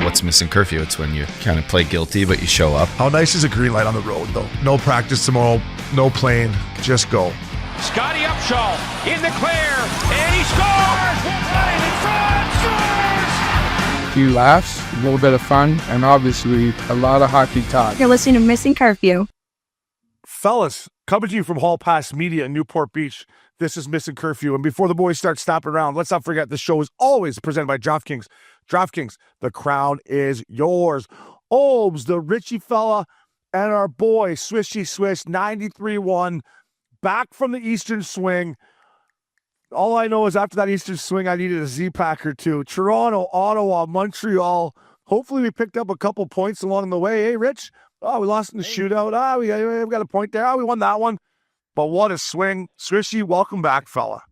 what's Missin Curfew? It's when you kind of play guilty, but you show up. How nice is a green light on the road, though? No practice tomorrow, no plane, just go. Scotty Upshaw in the clear, and he scores! Right in front, scores! A few laughs, a little bit of fun, and obviously a lot of hockey talk. You're listening to Missin Curfew. Fellas, coming to you from Hall Pass Media in Newport Beach, this is Missin Curfew. And before the boys start stopping around, let's not forget the show is always presented by DraftKings. DraftKings, the crown is yours. Obes, the Richie fella, and our boy, Swishy Swish, 93-1, back from the Eastern swing. All I know is after that Eastern swing, I needed a Z-Pack or two. Toronto, Ottawa, Montreal. Hopefully we picked up a couple points along the way. Hey, Rich? Oh, we lost in the shootout. We got a point there. Oh, we won that one. But what a swing. Swishy, welcome back, fella.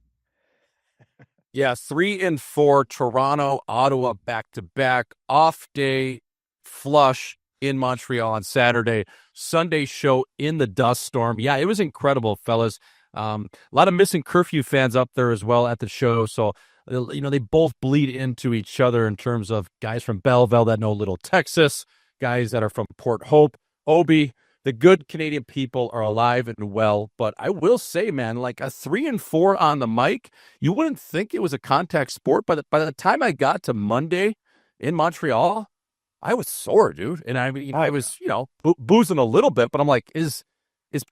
Yeah, 3-4, Toronto, Ottawa back-to-back, off day, flush in Montreal on Saturday, Sunday show in the dust storm. Yeah, it was incredible, fellas. A lot of Missin Curfew fans up there as well at the show. So, they both bleed into each other in terms of guys from Belleville that know Little Texas, guys that are from Port Hope, Obi. The good Canadian people are alive and well, but I will say, man, like a 3-4 on the mic, you wouldn't think it was a contact sport. But by the time I got to Monday in Montreal, I was sore, dude. And I mean, I was, boozing a little bit, but I'm like, is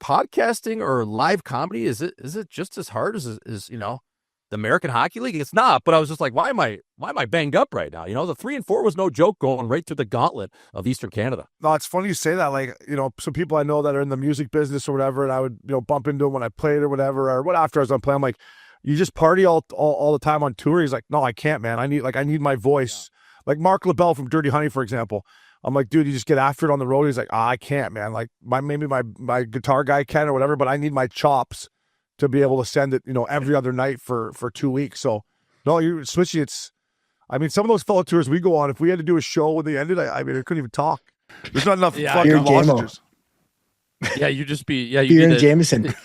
podcasting or live comedy, is it just as hard as the American Hockey League? It's not, but I was just like, why am I banged up right now? The 3-4 was no joke going right through the gauntlet of Eastern Canada. No, it's funny you say that. Like, some people I know that are in the music business or whatever, and I would, bump into them when I played or whatever, or what after I was on play. I'm like, you just party all the time on tour? He's like, no, I can't, man. I need my voice. Yeah. Like Mark LaBelle from Dirty Honey, for example. I'm like, dude, you just get after it on the road. He's like, I can't, man. Like maybe my guitar guy can or whatever, but I need my chops to be able to send it, every other night for 2 weeks. So, no, you're Switchy. Some of those fellow tours we go on, if we had to do a show when they ended, I couldn't even talk. There's not enough fucking lozenges. Yeah, you just be, beer and Jameson.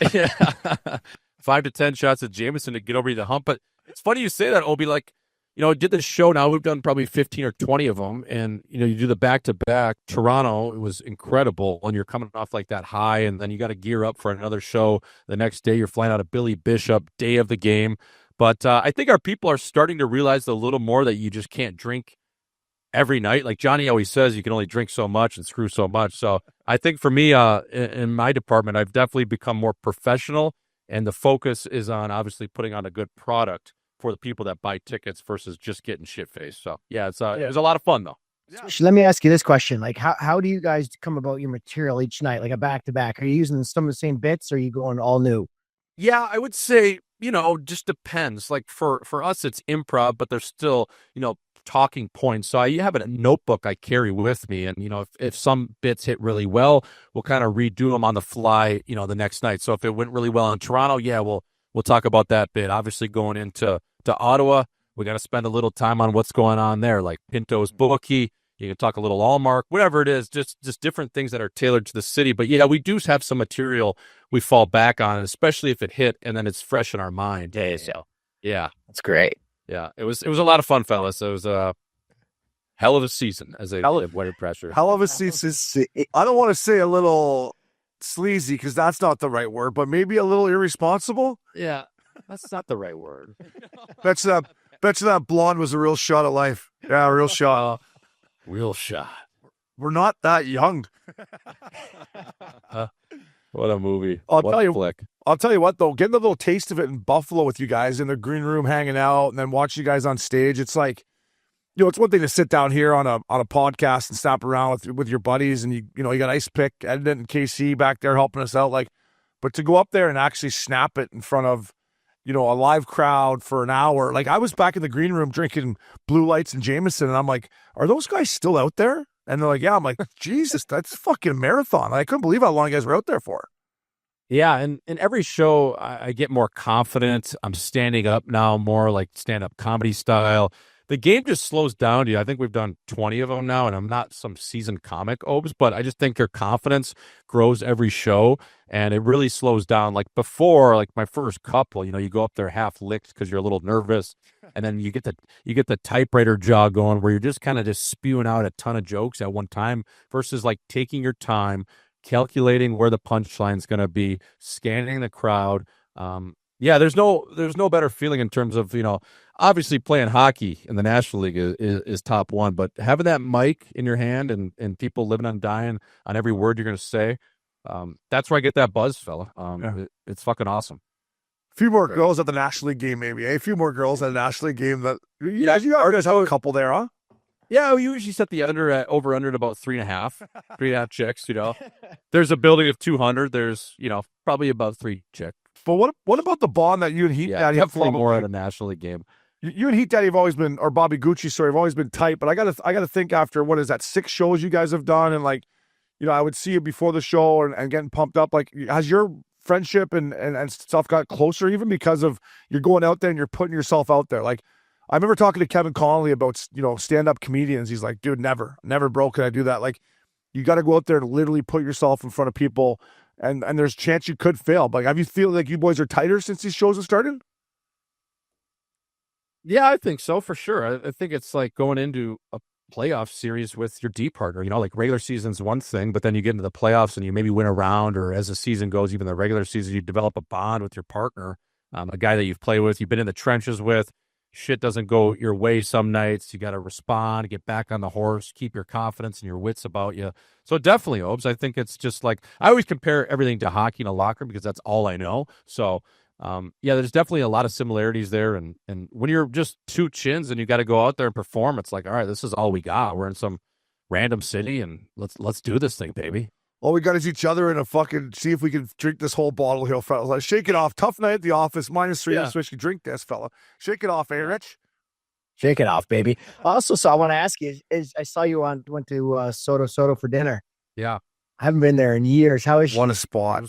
5 to 10 shots of Jameson to get over the hump. But it's funny you say that, Obi. Like, did this show now. We've done probably 15 or 20 of them. And, you do the back-to-back. Toronto, it was incredible. And you're coming off like that high, and then you got to gear up for another show. The next day, you're flying out of Billy Bishop, day of the game. But I think our people are starting to realize a little more that you just can't drink every night. Like Johnny always says, you can only drink so much and screw so much. So I think for me, in my department, I've definitely become more professional. And the focus is on obviously putting on a good product for the people that buy tickets versus just getting shit-faced. So, yeah, it was a lot of fun, though. Yeah. Let me ask you this question. Like, how do you guys come about your material each night, like a back-to-back? Are you using some of the same bits, or are you going all new? Yeah, I would say, just depends. Like, for us, it's improv, but there's still, talking points. So I have a notebook I carry with me. And, if some bits hit really well, we'll kind of redo them on the fly, the next night. So if it went really well in Toronto, yeah, we'll talk about that bit. Obviously, going into Ottawa, we got to spend a little time on what's going on there, like Pinto's Bookie. You can talk a little Allmark, whatever it is, just different things that are tailored to the city. But yeah, we do have some material we fall back on, especially if it hit and then it's fresh in our mind. Yeah, that's great. Yeah, it was a lot of fun, fellas. It was a hell of a season, as they say, winter pressure. Hell of a season. I don't want to say a little sleazy because that's not the right word, but maybe a little irresponsible. Yeah, that's not the right word. Bet you that blonde was a real shot at life. Yeah, a real shot. Real shot. We're not that young. What a movie. Flick. I'll tell you what, though, getting a little taste of it in Buffalo with you guys in the green room hanging out and then watch you guys on stage, it's like, it's one thing to sit down here on a podcast and stop around with your buddies and you got Ice Pick, Edmund and KC back there helping us out, but to go up there and actually snap it in front of, a live crowd for an hour. Like, I was back in the green room drinking Blue Lights and Jameson, and I'm like, are those guys still out there? And they're like, yeah. I'm like, Jesus, that's a fucking marathon. I couldn't believe how long you guys were out there for. Yeah, and in every show, I get more confident. I'm standing up now more like stand-up comedy style. the game just slows down to you. I think we've done 20 of them now, and I'm not some seasoned comic obes, but I just think your confidence grows every show, and it really slows down. Like before, like my first couple, you go up there half licked because you're a little nervous, and then you get the typewriter jaw going where you're just kind of just spewing out a ton of jokes at one time versus like taking your time, calculating where the punchline's going to be, scanning the crowd. Yeah, there's no better feeling in terms of, obviously playing hockey in the National League is top one, but having that mic in your hand and people living and dying on every word you're going to say, that's where I get that buzz, fella. It's fucking awesome. A few more girls at the National League game, maybe. A few more girls at the National League game. You guys have a couple there, huh? Yeah, we usually set the over under at about 3.5 chicks. There's a building of 200. There's probably about 3 chicks. But what about the bond that you and Heat Daddy have? Definitely more at a National League game. You and Heat Daddy have always been, or Bobby Gucci, sorry, have always been tight. But I gotta think after, what is that, 6 shows you guys have done, and like, I would see you before the show and getting pumped up. Like, has your friendship and stuff got closer even because of you're going out there and you're putting yourself out there? Like, I remember talking to Kevin Connolly about stand-up comedians. He's like, dude, never, bro, can I do that? Like, you got to go out there and literally put yourself in front of people. And there's a chance you could fail. But have you feel like you boys are tighter since these shows have started? Yeah, I think so, for sure. I think it's like going into a playoff series with your D partner. Like regular season's one thing, but then you get into the playoffs and you maybe win a round, or as the season goes, even the regular season, you develop a bond with your partner, a guy that you've played with, you've been in the trenches with. Shit doesn't go your way some nights. You got to respond, get back on the horse, keep your confidence and your wits about you. So definitely, Obes, I think it's just like, I always compare everything to hockey in a locker room because that's all I know. So, there's definitely a lot of similarities there. And when you're just 2 chins and you got to go out there and perform, it's like, all right, this is all we got. We're in some random city and let's do this thing, baby. All we got is each other and see if we can drink this whole bottle here, fella. Like, shake it off. Tough night at the office. -3 on Swish. Drink this, fella. Shake it off, Rich? Shake it off, baby. Also, so I want to ask you, I saw you went to Soto for dinner. Yeah. I haven't been there in years. How is she? What a spot.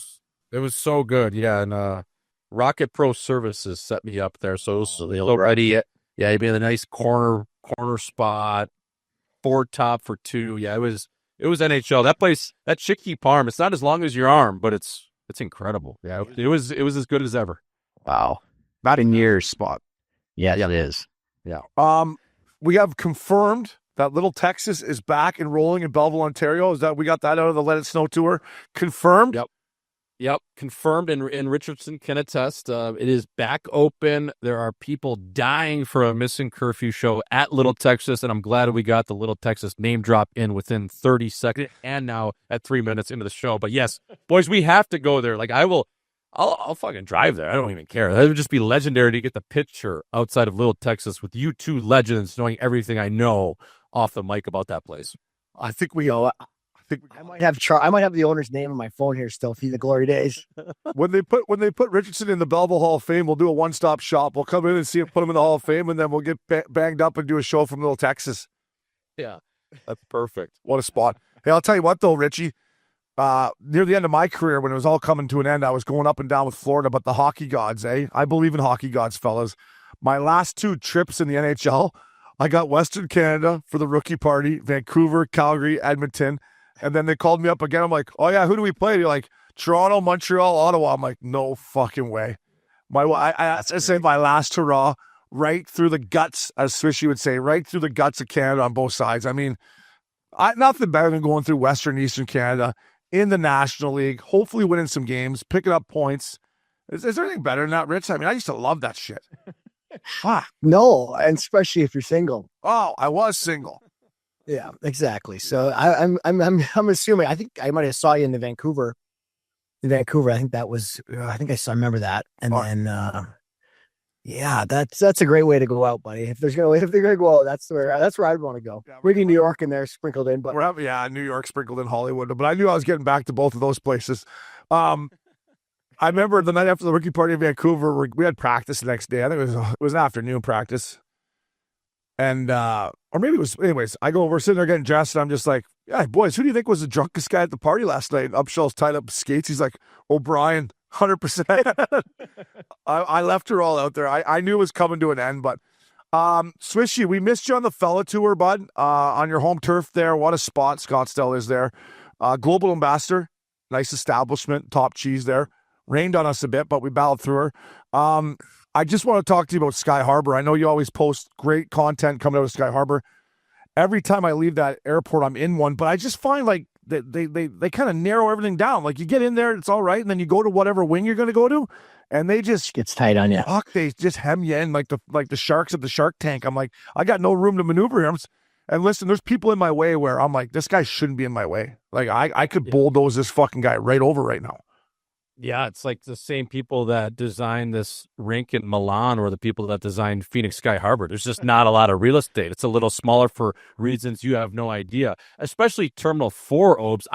It was so good. Yeah. And Rocket Pro Services set me up there. So it was Already. Yeah, you'd be in a nice corner spot, 4 top for 2. Yeah, it was NHL. That place, that Chicky Parm, it's not as long as your arm, but it's incredible. Yeah, it was as good as ever. Wow. About in years spot. Yeah, it is. Yeah. We have confirmed that Little Texas is back and rolling in Belleville, Ontario. Is that we got that out of the Let It Snow tour? Confirmed? Yep. Confirmed, and Richardson can attest. It is back open. There are people dying for a Missin Curfew show at Little Texas, and I'm glad we got the Little Texas name drop in within 30 seconds and now at 3 minutes into the show. But yes, boys, we have to go there. Like, I'll fucking drive there. I don't even care. That would just be legendary to get the picture outside of Little Texas with you 2 legends knowing everything I know off the mic about that place. I think we I might have the owner's name on my phone here still. For the glory days. when they put Richardson in the Belleville Hall of Fame, we'll do a one-stop shop. We'll come in and see him, put him in the Hall of Fame, and then we'll get banged up and do a show from Little Texas. Yeah, that's perfect. What a spot. Hey, I'll tell you what though, Richie. Near the end of my career, when it was all coming to an end, I was going up and down with Florida, but the hockey gods, I believe in hockey gods, fellas. My last 2 trips in the NHL, I got Western Canada for the rookie party, Vancouver, Calgary, Edmonton. And then they called me up again. I'm like, oh yeah, who do we play? You're like, Toronto, Montreal, Ottawa. I'm like, no fucking way. I say my last hurrah right through the guts, as Swishy would say, right through the guts of Canada on both sides. I mean, nothing better than going through Western, Eastern Canada in the National League, hopefully winning some games, picking up points. Is there anything better than that, Rich? I mean, I used to love that shit. Fuck. No, and especially if you're single. Oh, I was single. Yeah, exactly. So I'm assuming. I think I might have saw you in Vancouver. I think that was. I remember that. And then, yeah, that's a great way to go out, buddy. If they're gonna go out, that's where I'd want to go. Yeah, we need New York in there sprinkled in, but we're having New York sprinkled in Hollywood. But I knew I was getting back to both of those places. I remember the night after the rookie party in Vancouver, we had practice the next day. I think it was an afternoon practice. And, or maybe it was, anyways, we're sitting there getting dressed, and I'm just like, yeah, boys, who do you think was the drunkest guy at the party last night? And Upshaw's tied up skates. He's like, O'Brien, 100%. I left her all out there. I knew it was coming to an end, but Swishy, we missed you on the fella tour, bud. On your home turf there. What a spot Scottsdale is there. Global Ambassador, nice establishment, top cheese there. Rained on us a bit, but we battled through her. I just want to talk to you about Sky Harbor. I know you always post great content coming out of Sky Harbor. Every time I leave that airport, I'm in one, but I just find like they kind of narrow everything down. Like you get in there, it's all right, and then you go to whatever wing you're going to go to, and they just Gets tight on you. fuck. They just hem you in like the sharks at the Shark Tank. I'm like, I got no room to maneuver here. And listen, there's people in my way where I'm like, this guy shouldn't be in my way. Like I could bulldoze this fucking guy right over right now. Yeah, it's like the same people that designed this rink in Milan or the people that designed Phoenix Sky Harbor. There's just not a lot of real estate. It's a little smaller for reasons you have no idea, especially Terminal 4, Obes.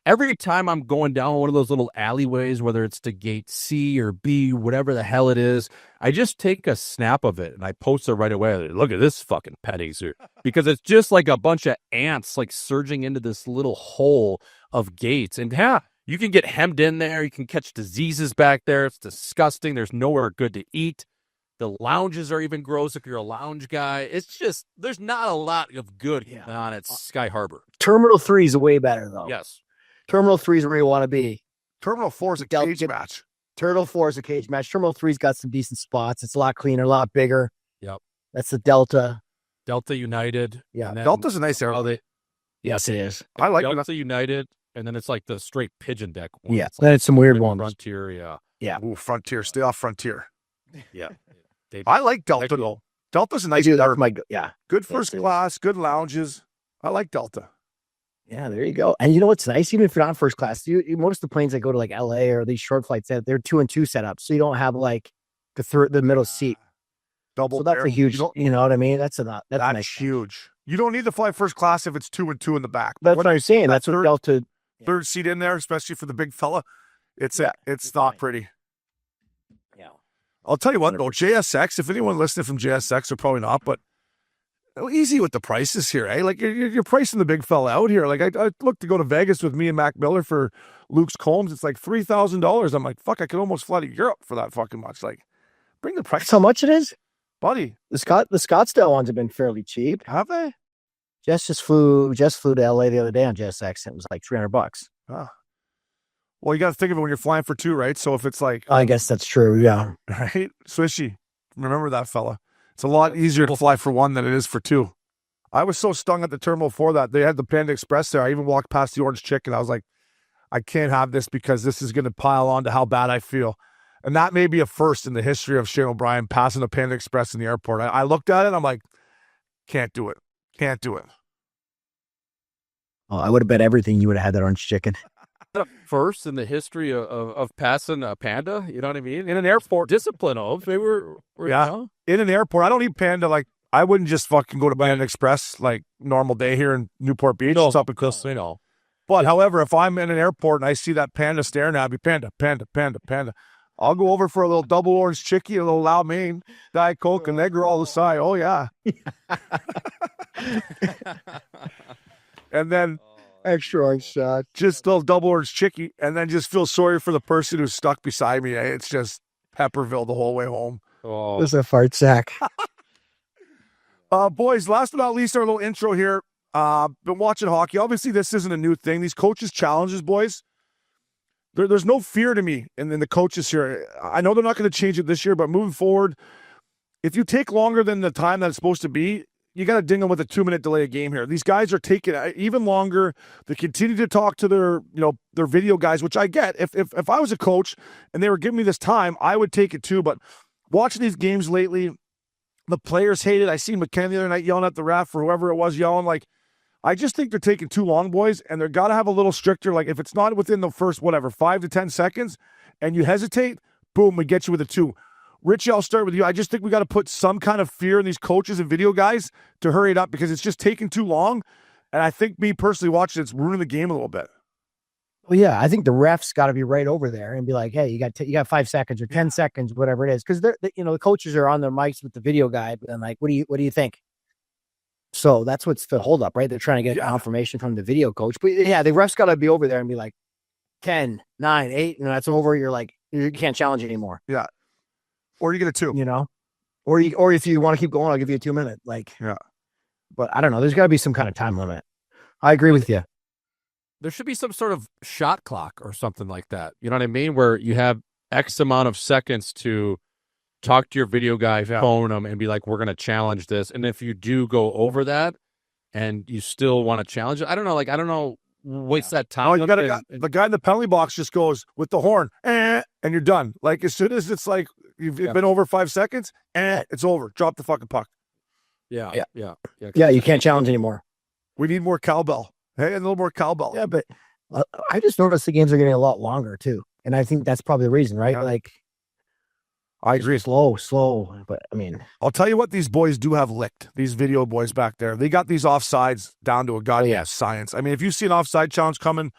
Every time I'm going down one of those little alleyways, whether it's to gate C or B, whatever the hell it is, I just take a snap of it and I post it right away. Look at this fucking petting zoo. Because it's just like a bunch of ants like surging into this little hole of gates. And yeah, you can get hemmed in there. You can catch diseases back there. It's disgusting. There's nowhere good to eat. The lounges are even gross if you're a lounge guy. It's just, there's not a lot of good on at Sky Harbor. Terminal 3 is way better, though. Yes. Terminal 3 is where you want to be. Terminal 4 is a cage match. Terminal 4 is a cage match. Terminal 3's got some decent spots. It's a lot cleaner, a lot bigger. Yep. That's the Delta. Delta United. Yeah. Delta's a nice airport. Yes, it is. I like Delta United, and then it's like the straight pigeon deck one. Yeah. It's Then it's some weird like ones. Frontier, yeah. Yeah. Ooh, Frontier. Stay off Frontier. Yeah. I like Delta though. Delta's a I nice do. That's airport. yeah. Good first class, good lounges. I like Delta. Yeah, there you go. And you know what's nice? Even if you're not first class, most of the planes that go to like LA or these short flights, they're 2 and 2 setups. So you don't have like the middle seat. Double. So that's a huge, you know what I mean? That's nice. Huge. You don't need to fly first class if it's 2 and 2 in the back. That's what I'm saying. That's what Delta. Third seat in there, especially for the big fella. It's not pretty. Yeah. I'll tell you what though, JSX, if anyone listening from JSX, or probably not, but easy with the prices here, eh? Like you're pricing the big fella out here. Like I looked to go to Vegas with me and Mac Miller for Luke's Combs. It's like $3,000. I'm like, fuck, I could almost fly to Europe for that fucking much. Like, bring the price. That's how much it is? Buddy. The Scottsdale ones have been fairly cheap. Have they? Just flew to LA the other day on JSX. It was like $300. Ah. Well, you got to think of it when you're flying for two, right? So if it's like, I guess that's true. Yeah. right? Swishy. Remember that fella. It's a lot easier to fly for one than it is for two. I was so stung at the Terminal 4 that they had the Panda Express there. I even walked past the Orange Chicken. I was like, I can't have this because this is going to pile on to how bad I feel. And that may be a first in the history of Shane O'Brien passing the Panda Express in the airport. I looked at it and I'm like, can't do it. Can't do it. Oh, I would have bet everything you would have had that Orange Chicken. First in the history of passing a Panda, you know what I mean? In an airport, discipline of they were yeah. You know? In an airport, I don't need Panda. Like I wouldn't just fucking go to Panda Express like normal day here in Newport Beach. No, it's up and just, you know. But however, if I'm in an airport and I see that Panda staring at me, Panda, I'll go over for a little double orange chickie, a little loud main, Diet Coke, and Negro all the side. Oh yeah. And then Extra orange shot. just a little double orange chickie, and then just feel sorry for the person who's stuck beside me. It's just Pepperville the whole way home. Oh, This is a fart sack. Boys, last but not least, our little intro here. Been watching hockey. Obviously, this isn't a new thing. These coaches' challenges, boys, there's no fear to me in the coaches here. I know they're not going to change it this year, but moving forward, if you take longer than the time that it's supposed to be, you got to ding them with a 2-minute delay a game here. These guys are taking even longer. They continue to talk to their video guys, which I get. If I was a coach and they were giving me this time, I would take it too. But watching these games lately, the players hate it. I seen McKenna the other night yelling at the ref or whoever it was yelling. Like, I just think they're taking too long, boys, and they're got to have a little stricter. Like, if it's not within the first, 5 to 10 seconds, and you hesitate, boom, we get you with a 2. Richie, I'll start with you. I just think we got to put some kind of fear in these coaches and video guys to hurry it up because it's just taking too long. And I think me personally watching it's ruining the game a little bit. Well, yeah, I think the refs got to be right over there and be like, "Hey, you got 5 seconds or 10 seconds, whatever it is," because the coaches are on their mics with the video guy, but then like, what do you think? So that's what's the holdup, right? They're trying to get confirmation from the video coach, but yeah, the refs got to be over there and be like, 10, 9, 8, and that's over. You're like, you can't challenge it anymore. Yeah, or you get a 2. You know, Or if you want to keep going, I'll give you a 2 minute. Like, Yeah. But I don't know. There's got to be some kind of time limit. I agree with you. There should be some sort of shot clock or something like that. You know what I mean? Where you have X amount of seconds to talk to your video guy, phone them, and be like, we're going to challenge this. And if you do go over that and you still want to challenge it, I don't know. Like, I don't know. What's that time? Oh, you gotta, the guy in the penalty box just goes with the horn, and you're done. Like, as soon as it's like, you've been over 5 seconds, it's over. Drop the fucking puck. Yeah. You can't challenge anymore. We need more cowbell. Hey, a little more cowbell. Yeah, but I just noticed the games are getting a lot longer too. And I think that's probably the reason, right? Yeah. Like, I agree. Slow. But I mean, I'll tell you what these boys do have licked. These video boys back there. They got these offsides down to a goddamn science. I mean, if you see an offside challenge coming,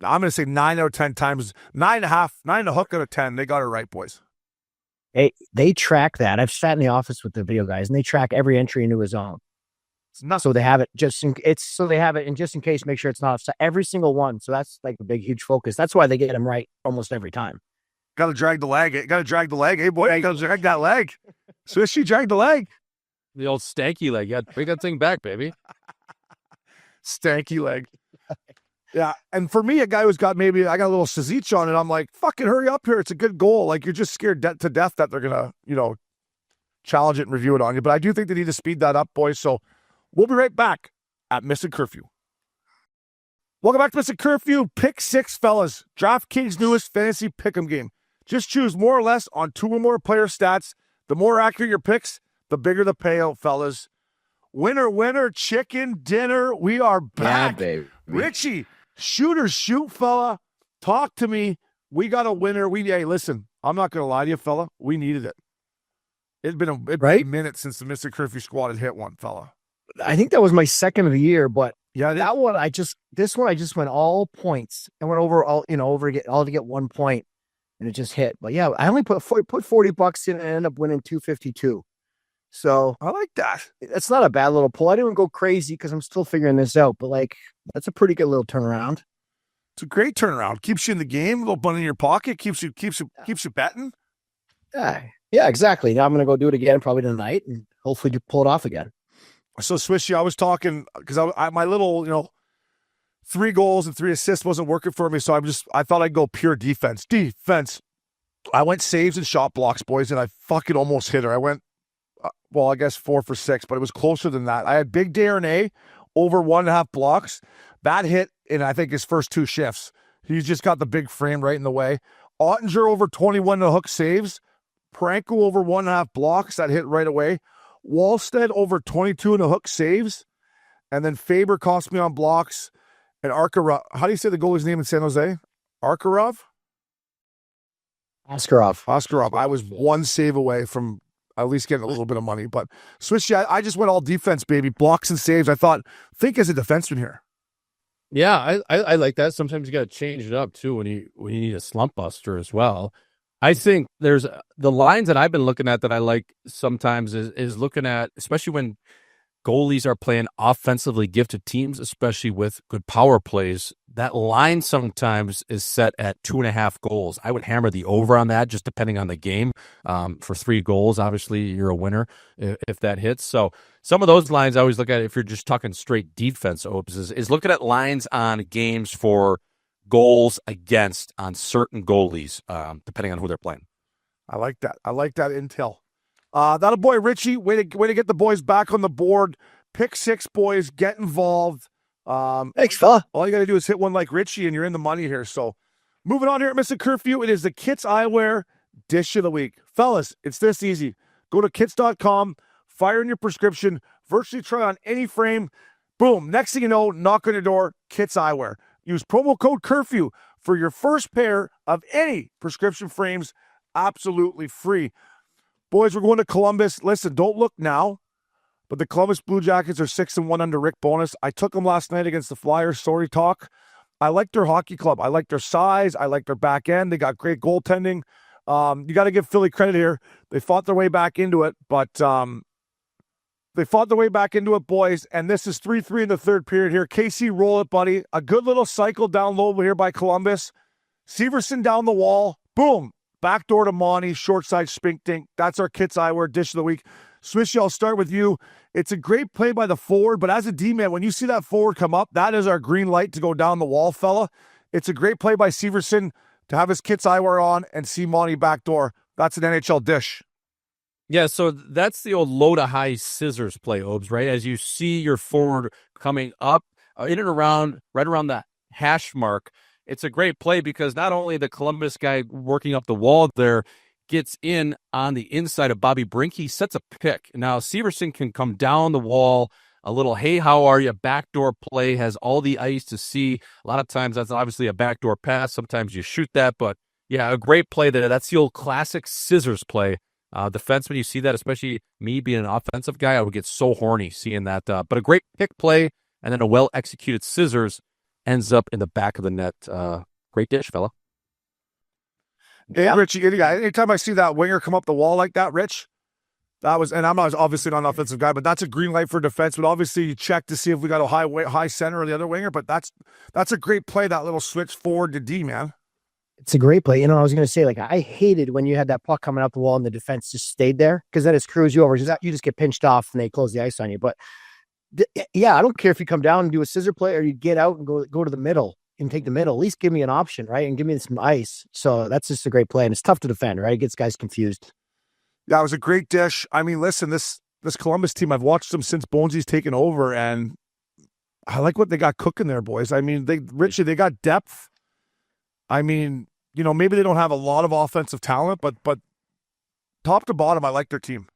I'm going to say 9 out of 10 times, 9.5, 9 a hook out of 10. They got it right, boys. hey, they track that. I've sat in the office with the video guys, and they track every entry into his zone. It's not So they have it just in case, make sure it's not offside. Every single one. So that's like a big, huge focus. That's why they get them right almost every time. got to drag the leg. Got to drag the leg. Hey, boy, you got to drag that leg. Swishy, drag the leg. The old stanky leg. Yeah, bring that thing back, baby. Stanky leg. Yeah, and for me, a guy who's got I got a little Sazich on it, I'm like, fucking hurry up here. It's a good goal. Like, you're just scared to death that they're going to, challenge it and review it on you. But I do think they need to speed that up, boys. So we'll be right back at Missin Curfew. Welcome back to Missin Curfew. Pick 6, fellas. DraftKings' newest fantasy pick'em game. Just choose more or less on 2 or more player stats. The more accurate your picks, the bigger the payout, fellas. Winner, chicken dinner. We are back. Yeah, baby. Richie, shoot, fella. Talk to me. We got a winner. Hey, listen, I'm not going to lie to you, fella. We needed it. It'd been a minute since the Missin Curfew squad had hit one, fella. I think that was my second of the year, but Yeah, this one I just went all points and went over all to get 1 point, and it just hit. But yeah, I only put $40 in and ended up winning $252. So I like that. it's not a bad little pull. I didn't go crazy because I'm still figuring this out, but like that's a pretty good little turnaround. It's a great turnaround. Keeps you in the game, a little money in your pocket, keeps you betting. Yeah, exactly. Now I'm gonna go do it again probably tonight and hopefully pull it off again. So Swishy, I was talking because my little 3 goals and 3 assists wasn't working for me, so I thought I'd go pure defense. I went saves and shot blocks, boys, and I fucking almost hit her. I went I guess 4 for 6, but it was closer than that. I had big Darren over 1.5 blocks. That hit in I think his first 2 shifts. He's just got the big frame right in the way. Ottinger over 21 to hook saves. Pranko over 1.5 blocks. That hit right away. Wallstead over 22 and a hook saves. And then Faber cost me on blocks. And Arkarov. How do you say the goalie's name in San Jose? Arkarov. Oskarov. I was 1 save away from at least getting a little bit of money. But Swishy, I just went all defense, baby. Blocks and saves. I thought, think as a defenseman here. Yeah, I like that. Sometimes you got to change it up too when you need a slump buster as well. I think there's the lines that I've been looking at that I like sometimes is looking at, especially when goalies are playing offensively gifted teams, especially with good power plays. That line sometimes is set at 2.5 goals. I would hammer the over on that, just depending on the game. For 3 goals, obviously you're a winner if that hits. So some of those lines I always look at if you're just talking straight defense is looking at lines on games for goals against on certain goalies, depending on who they're playing. I like that. I like that intel. That a boy, Richie. Way to get the boys back on the board. Pick 6, boys. Get involved. Thanks, fella. All you got to do is hit one like Richie, and you're in the money here. So, moving on here at Missin Curfew, it is the Kits Eyewear Dish of the Week. Fellas, it's this easy. Go to kits.com, fire in your prescription, virtually try on any frame. Boom. Next thing you know, knock on your door, Kits Eyewear. Use promo code Curfew for your first pair of any prescription frames, absolutely free. Boys, we're going to Columbus. Listen, don't look now, but the Columbus Blue Jackets are 6-1 under Rick Bowness. I took them last night against the Flyers. Sorry talk. I like their hockey club. I like their size. I like their back end. They got great goaltending. You got to give Philly credit here. They fought their way back into it, boys. And this is 3-3 in the third period here. KC, roll it, buddy. A good little cycle down low here by Columbus. Severson down the wall. Boom. Backdoor to Monty, short side spink dink. That's our Kits Eyewear dish of the week. Swishy, I'll start with you. It's a great play by the forward, but as a D-man, when you see that forward come up, that is our green light to go down the wall, fella. It's a great play by Severson to have his Kits Eyewear on and see Monty backdoor. That's an NHL dish. Yeah, so that's the old low to high scissors play, Obes, right? As you see your forward coming up in and around, right around that hash mark, it's a great play because not only the Columbus guy working up the wall there gets in on the inside of Bobby Brink, he sets a pick. Now, Severson can come down the wall, a little, hey, how are you? Backdoor play, has all the ice to see. A lot of times that's obviously a backdoor pass. Sometimes you shoot that, but yeah, a great play there. That's the old classic scissors play. Defenseman, you see that, especially me being an offensive guy, I would get so horny seeing that. But a great pick play and then a well-executed scissors ends up in the back of the net. Great dish, fella. Yeah, Richie, anytime I see that winger come up the wall like that, Rich, that was, and I'm not obviously not an offensive guy, but that's a green light for defense. But obviously, you check to see if we got a high center or the other winger. But that's a great play, that little switch forward to D, man. It's a great play. You know, I was going to say, like, I hated when you had that puck coming up the wall and the defense just stayed there because then it screws you over. You just get pinched off and they close the ice on you. But yeah, I don't care if you come down and do a scissor play or you get out and go to the middle and take the middle. At least give me an option, right? And give me some ice. So that's just a great play. And it's tough to defend, right? It gets guys confused. That was a great dish. I mean, listen, this Columbus team, I've watched them since Bonesy's taken over, and I like what they got cooking there, boys. I mean, they got depth. I mean, you know, maybe they don't have a lot of offensive talent, but top to bottom, I like their team.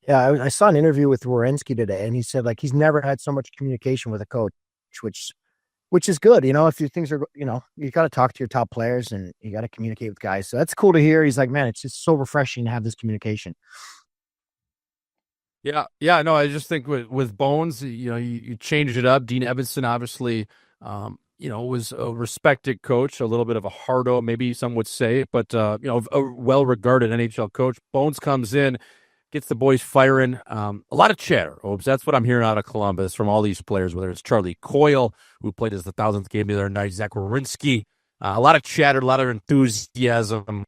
Yeah, I saw an interview with Werenski today, and he said, like, he's never had so much communication with a coach, which is good. You know, if your things are, you know, you got to talk to your top players and you got to communicate with guys. So that's cool to hear. He's like, man, it's just so refreshing to have this communication. Yeah. No, I just think with Bones, you know, you changed it up. Dean Evanson, obviously, you know, was a respected coach, a little bit of a hardo, maybe some would say, but, you know, a well-regarded NHL coach. Bones comes in, gets the boys firing. A lot of chatter. That's what I'm hearing out of Columbus from all these players, whether it's Charlie Coyle, who played his 1,000th game the other night, Zach Werenski. A lot of chatter, a lot of enthusiasm.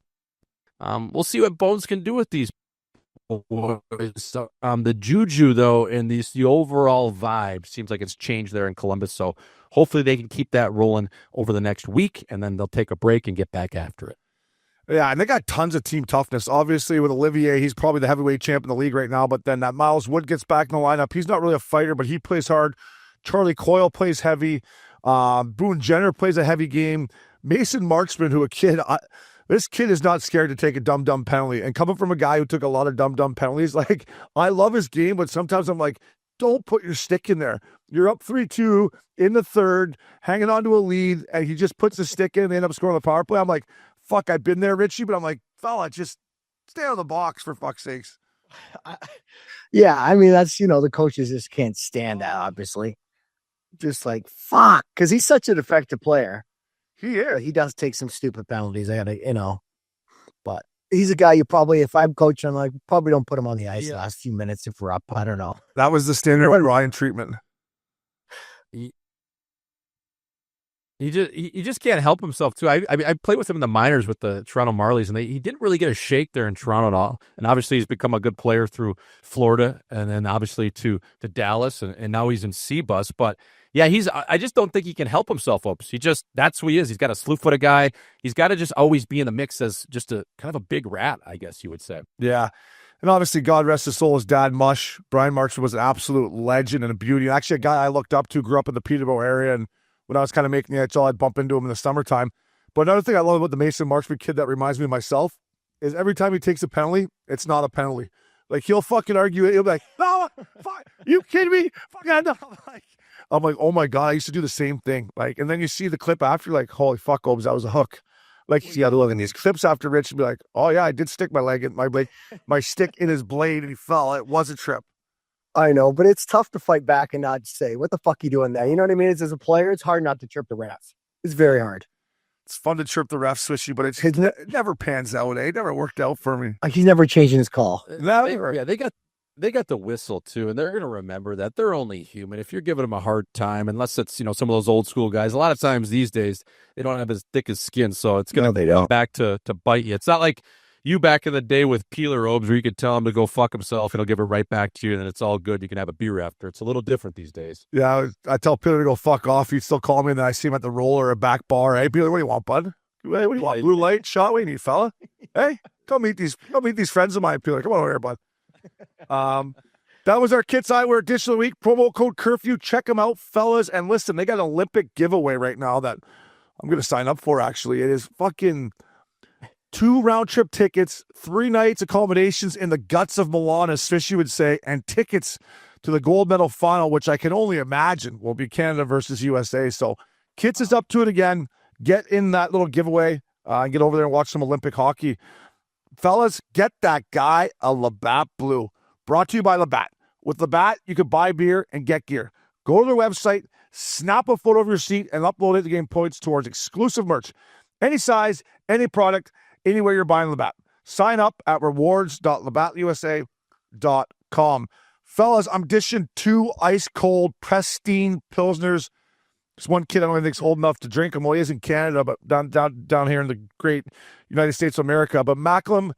We'll see what Bones can do with these boys. The juju, though, and the overall vibe seems like it's changed there in Columbus. So hopefully they can keep that rolling over the next week, and then they'll take a break and get back after it. Yeah, and they got tons of team toughness. Obviously, with Olivier, he's probably the heavyweight champ in the league right now, but then that Miles Wood gets back in the lineup. He's not really a fighter, but he plays hard. Charlie Coyle plays heavy. Boone Jenner plays a heavy game. Mason Marksman, this kid is not scared to take a dumb penalty. And coming from a guy who took a lot of dumb penalties, like, I love his game, but sometimes I'm like, don't put your stick in there. You're up 3-2 in the third, hanging on to a lead, and he just puts the stick in and they end up scoring the power play. I'm like, fuck, I've been there, Richie, but I'm like, fella, just stay out of the box for fuck's sakes. Yeah, I mean, that's, you know, the coaches just can't stand that, obviously. Just like, fuck, because he's such an effective player. He does take some stupid penalties. I gotta, you know, but he's a guy you probably, if I'm coaching, I'm like, probably don't put him on the ice the last few minutes if we're up. I don't know. That was the standard Ryan treatment. He just can't help himself too. I played with him in the minors with the Toronto Marlies, and he didn't really get a shake there in Toronto at all. And obviously, he's become a good player through Florida, and then obviously to Dallas, and now he's in C-Bus. But yeah, I just don't think he can help himself, Opes. That's who he is. He's got a slew-footed guy. He's got to just always be in the mix as just a kind of a big rat, I guess you would say. Yeah. And obviously, God rest his soul, his dad, Mush. Brian Marchman was an absolute legend and a beauty. Actually, a guy I looked up to, grew up in the Peterborough area, and when I was kind of making the NHL, I'd bump into him in the summertime. But another thing I love about the Mason Marchman kid that reminds me of myself is every time he takes a penalty, it's not a penalty. Like, he'll fucking argue it. He'll be like, no, fuck, you kidding me? Fuck, no. I'm like, oh my God, I used to do the same thing. Like, and then you see the clip after, like, holy fuck, Obes, that was a hook. Like, you see how they're looking at these clips after Rich and be like, oh yeah, I did stick my leg in my stick in his blade and he fell. It was a trip. I know, but it's tough to fight back and not say, what the fuck are you doing there? You know what I mean? As a player, it's hard not to chirp the refs. It's very hard. It's fun to chirp the refs, Swishy, but it never pans out. It never worked out for me. Like, he's never changing his call. Never. They got they got the whistle too, and they're going to remember that they're only human. If you're giving them a hard time, unless it's, some of those old school guys, a lot of times these days, they don't have as thick as skin. So it's going to come back to bite you. It's not like you back in the day with peeler robes where you could tell him to go fuck himself and he'll give it right back to you and then it's all good. You can have a beer after. It's a little different these days. Yeah, I tell Peeler to go fuck off. He'd still call me, and then I see him at the roller or back bar. Hey, Peeler, what do you want, bud? Hey, what do you want? Blue light shot? What do you need, fella? Hey, come meet these friends of mine, Peeler. Come on over here, bud. That was our Kits Eyewear edition of the week. Promo code Curfew. Check them out, fellas. And listen, they got an Olympic giveaway right now that I'm going to sign up for, actually. It is fucking 2 round-trip tickets, 3 nights accommodations in the guts of Milan, as Swish would say, and tickets to the gold medal final, which I can only imagine will be Canada versus USA. So Kits is up to it again. Get in that little giveaway and get over there and watch some Olympic hockey. Fellas, get that guy a Labatt Blue. Brought to you by Labatt. With Labatt, you can buy beer and get gear. Go to their website, snap a photo of your seat, and upload it to gain points towards exclusive merch. Any size, any product, anywhere you're buying Labatt. Sign up at rewards.labattusa.com. Fellas, I'm dishing 2 ice-cold, pristine Pilsners. There's one kid I don't even think's old enough to drink them. Well, he is in Canada, but down here in the great United States of America. But Macklin,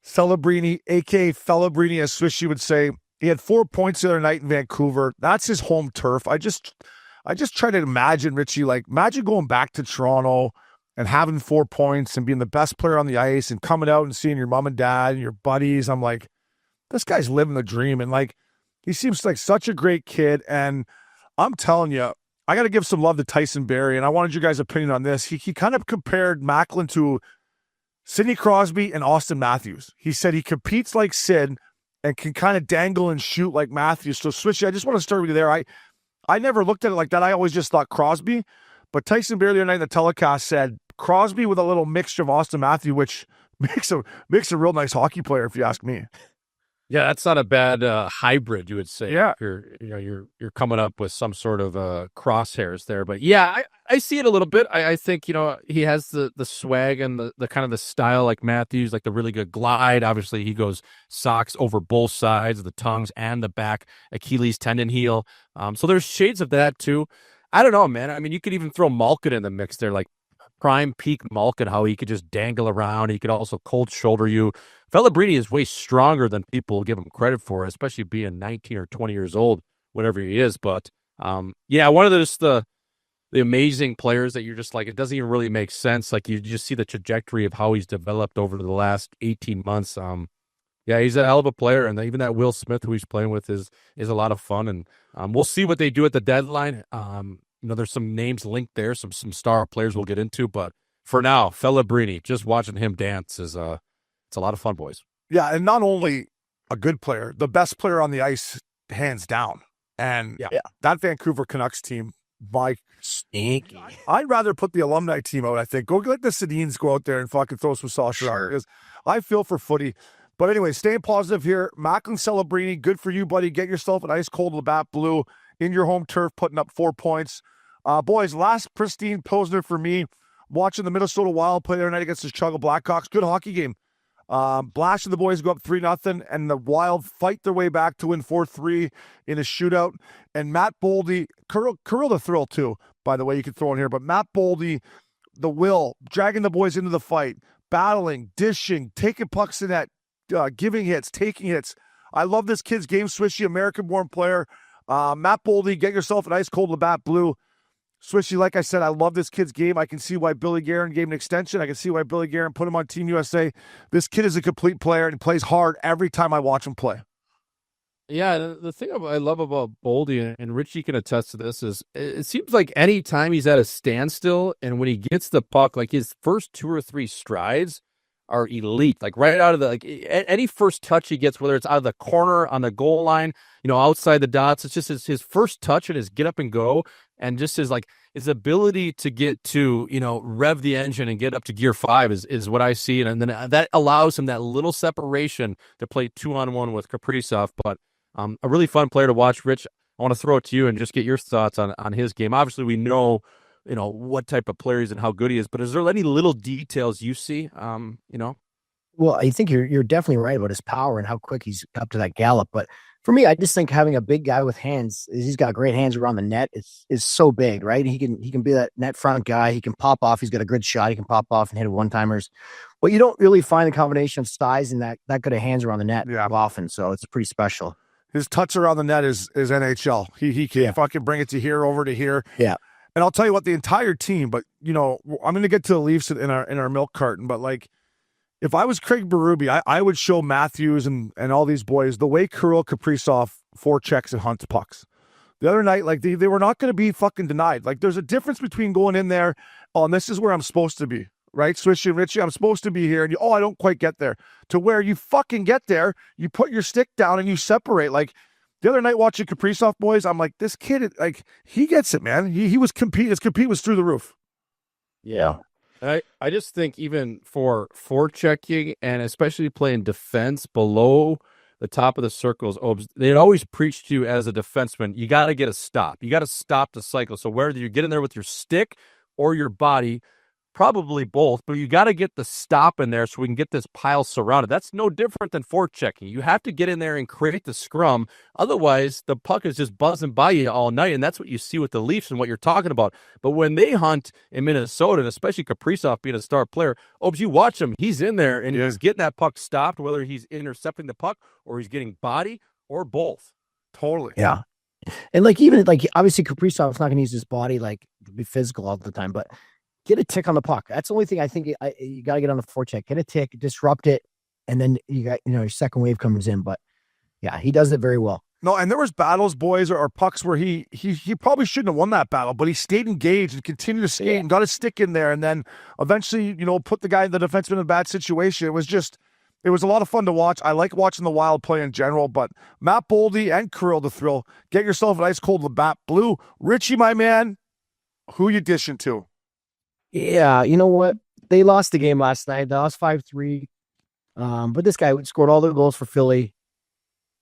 Celebrini, a.k.a. Celebrini, as Swish would say, he had 4 points the other night in Vancouver. That's his home turf. I just try to imagine, Richie, imagine going back to Toronto and having 4 points and being the best player on the ice and coming out and seeing your mom and dad and your buddies. I'm like, this guy's living the dream. And he seems like such a great kid. And I'm telling you, I got to give some love to Tyson Barrie. And I wanted your guys' opinion on this. He kind of compared Macklin to Sidney Crosby and Austin Matthews. He said he competes like Sid and can kind of dangle and shoot like Matthews. So, Swishy, I just want to start with you there. I never looked at it like that. I always just thought Crosby. But Tyson Barrie the other night in the telecast said Crosby with a little mixture of Austin Matthews, which makes a real nice hockey player, if you ask me. Yeah, that's not a bad hybrid, you would say. Yeah, you're coming up with some sort of crosshairs there, but yeah, I see it a little bit. I think he has the swag and the kind of the style like Matthews, like the really good glide. Obviously, he goes socks over both sides, the tongues and the back Achilles tendon heel. So there's shades of that too. I don't know, man. I mean, you could even throw Malkin in the mix there, like prime peak Malkin, how he could just dangle around. He could also cold shoulder you. Celebrini is way stronger than people give him credit for, especially being 19 or 20 years old, whatever he is. But yeah, one of those the amazing players that you're just like, it doesn't even really make sense. Like you just see the trajectory of how he's developed over the last 18 months. Yeah, he's a hell of a player, and even that Will Smith who he's playing with is a lot of fun. And we'll see what they do at the deadline. There's some names linked there, some star players we'll get into, but for now, Celebrini, just watching him dance is it's a lot of fun, boys. Yeah, and not only a good player, the best player on the ice, hands down. And that Vancouver Canucks team, Stinky. I'd rather put the alumni team out, I think. Go let the Sedins go out there and fucking throw some sauce around. Because I feel for footy. But anyway, staying positive here. Macklin Celebrini, good for you, buddy. Get yourself an ice-cold Labatt Blue in your home turf, putting up 4 points. Boys, last pristine Pilsner for me. Watching the Minnesota Wild play the other night against the Chicago Blackhawks. Good hockey game. Blash and the boys go up 3-0, and the Wild fight their way back to win 4-3 in a shootout. And Matt Boldy, Kirill the Thrill too, by the way, you could throw in here, but Matt Boldy, the will, dragging the boys into the fight, battling, dishing, taking pucks in net, giving hits, taking hits. I love this kid's game, Swishy, American-born player. Matt Boldy, get yourself an ice-cold Labatt Blue. Swishy, like I said, I love this kid's game. I can see why Billy Guerin gave him an extension. I can see why Billy Guerin put him on Team USA. This kid is a complete player, and he plays hard every time I watch him play. Yeah, the thing I love about Boldy, and Richie can attest to this, is it seems like any time he's at a standstill, and when he gets the puck, like his first 2 or 3 strides are elite. Like right out of any first touch he gets, whether it's out of the corner, on the goal line, outside the dots, it's just his first touch and his get up and go. And just his ability to get to, rev the engine and get up to gear 5 is what I see. And then that allows him that little separation to play 2-on-1 with Kaprizov. But a really fun player to watch. Rich, I want to throw it to you and just get your thoughts on his game. Obviously, we know, what type of player he is and how good he is. But is there any little details you see, Well, I think you're definitely right about his power and how quick he's up to that gallop. But for me, I just think having a big guy with hands, he's got great hands around the net, is so big, right? He can be that net front guy. He can pop off. He's got a good shot. He can pop off and hit one-timers. But you don't really find the combination of size and that good of hands around the net often. So it's pretty special. His touch around the net is NHL. He can fucking bring it to here, over to here. Yeah. And I'll tell you what, the entire team, but I'm going to get to the Leafs in our milk carton, but like, if I was Craig Berube, I would show Matthews and all these boys the way Kirill Kaprizov forechecks and hunts pucks. The other night, like, they were not going to be fucking denied. Like, there's a difference between going in there, and this is where I'm supposed to be, right? Swish and Richie, I'm supposed to be here, and I don't quite get there. To where you fucking get there, you put your stick down and you separate. Like, the other night watching Kaprizov, boys, I'm like, this kid, like, he gets it, man. He was competing. His compete was through the roof. Yeah. I just think even for forechecking and especially playing defense below the top of the circles, they'd always preach to you as a defenseman, you got to get a stop. You got to stop the cycle. So whether you get in there with your stick or your body, probably both, but you got to get the stop in there so we can get this pile surrounded. That's no different than forechecking. You have to get in there and create the scrum. Otherwise, the puck is just buzzing by you all night, and that's what you see with the Leafs and what you're talking about. But when they hunt in Minnesota, and especially Kaprizov being a star player, you watch him. He's in there, and he's getting that puck stopped, whether he's intercepting the puck or he's getting body or both. Totally. Yeah. And obviously Kaprizov's not going to use his body to be physical all the time, but get a tick on the puck. That's the only thing I think you got to get on the forecheck. Get a tick, disrupt it, and then you got your second wave comes in. But yeah, he does it very well. No, and there was battles, boys, or pucks where he probably shouldn't have won that battle, but he stayed engaged and continued to skate and got his stick in there, and then eventually, put the defenseman in a bad situation. It was a lot of fun to watch. I like watching the Wild play in general, but Matt Boldy and Kirill the Thrill, get yourself an ice cold Labatt Blue. Richie, my man, who you dishing to? Yeah, you know what? They lost the game last night. They lost 5-3. But this guy scored all the goals for Philly.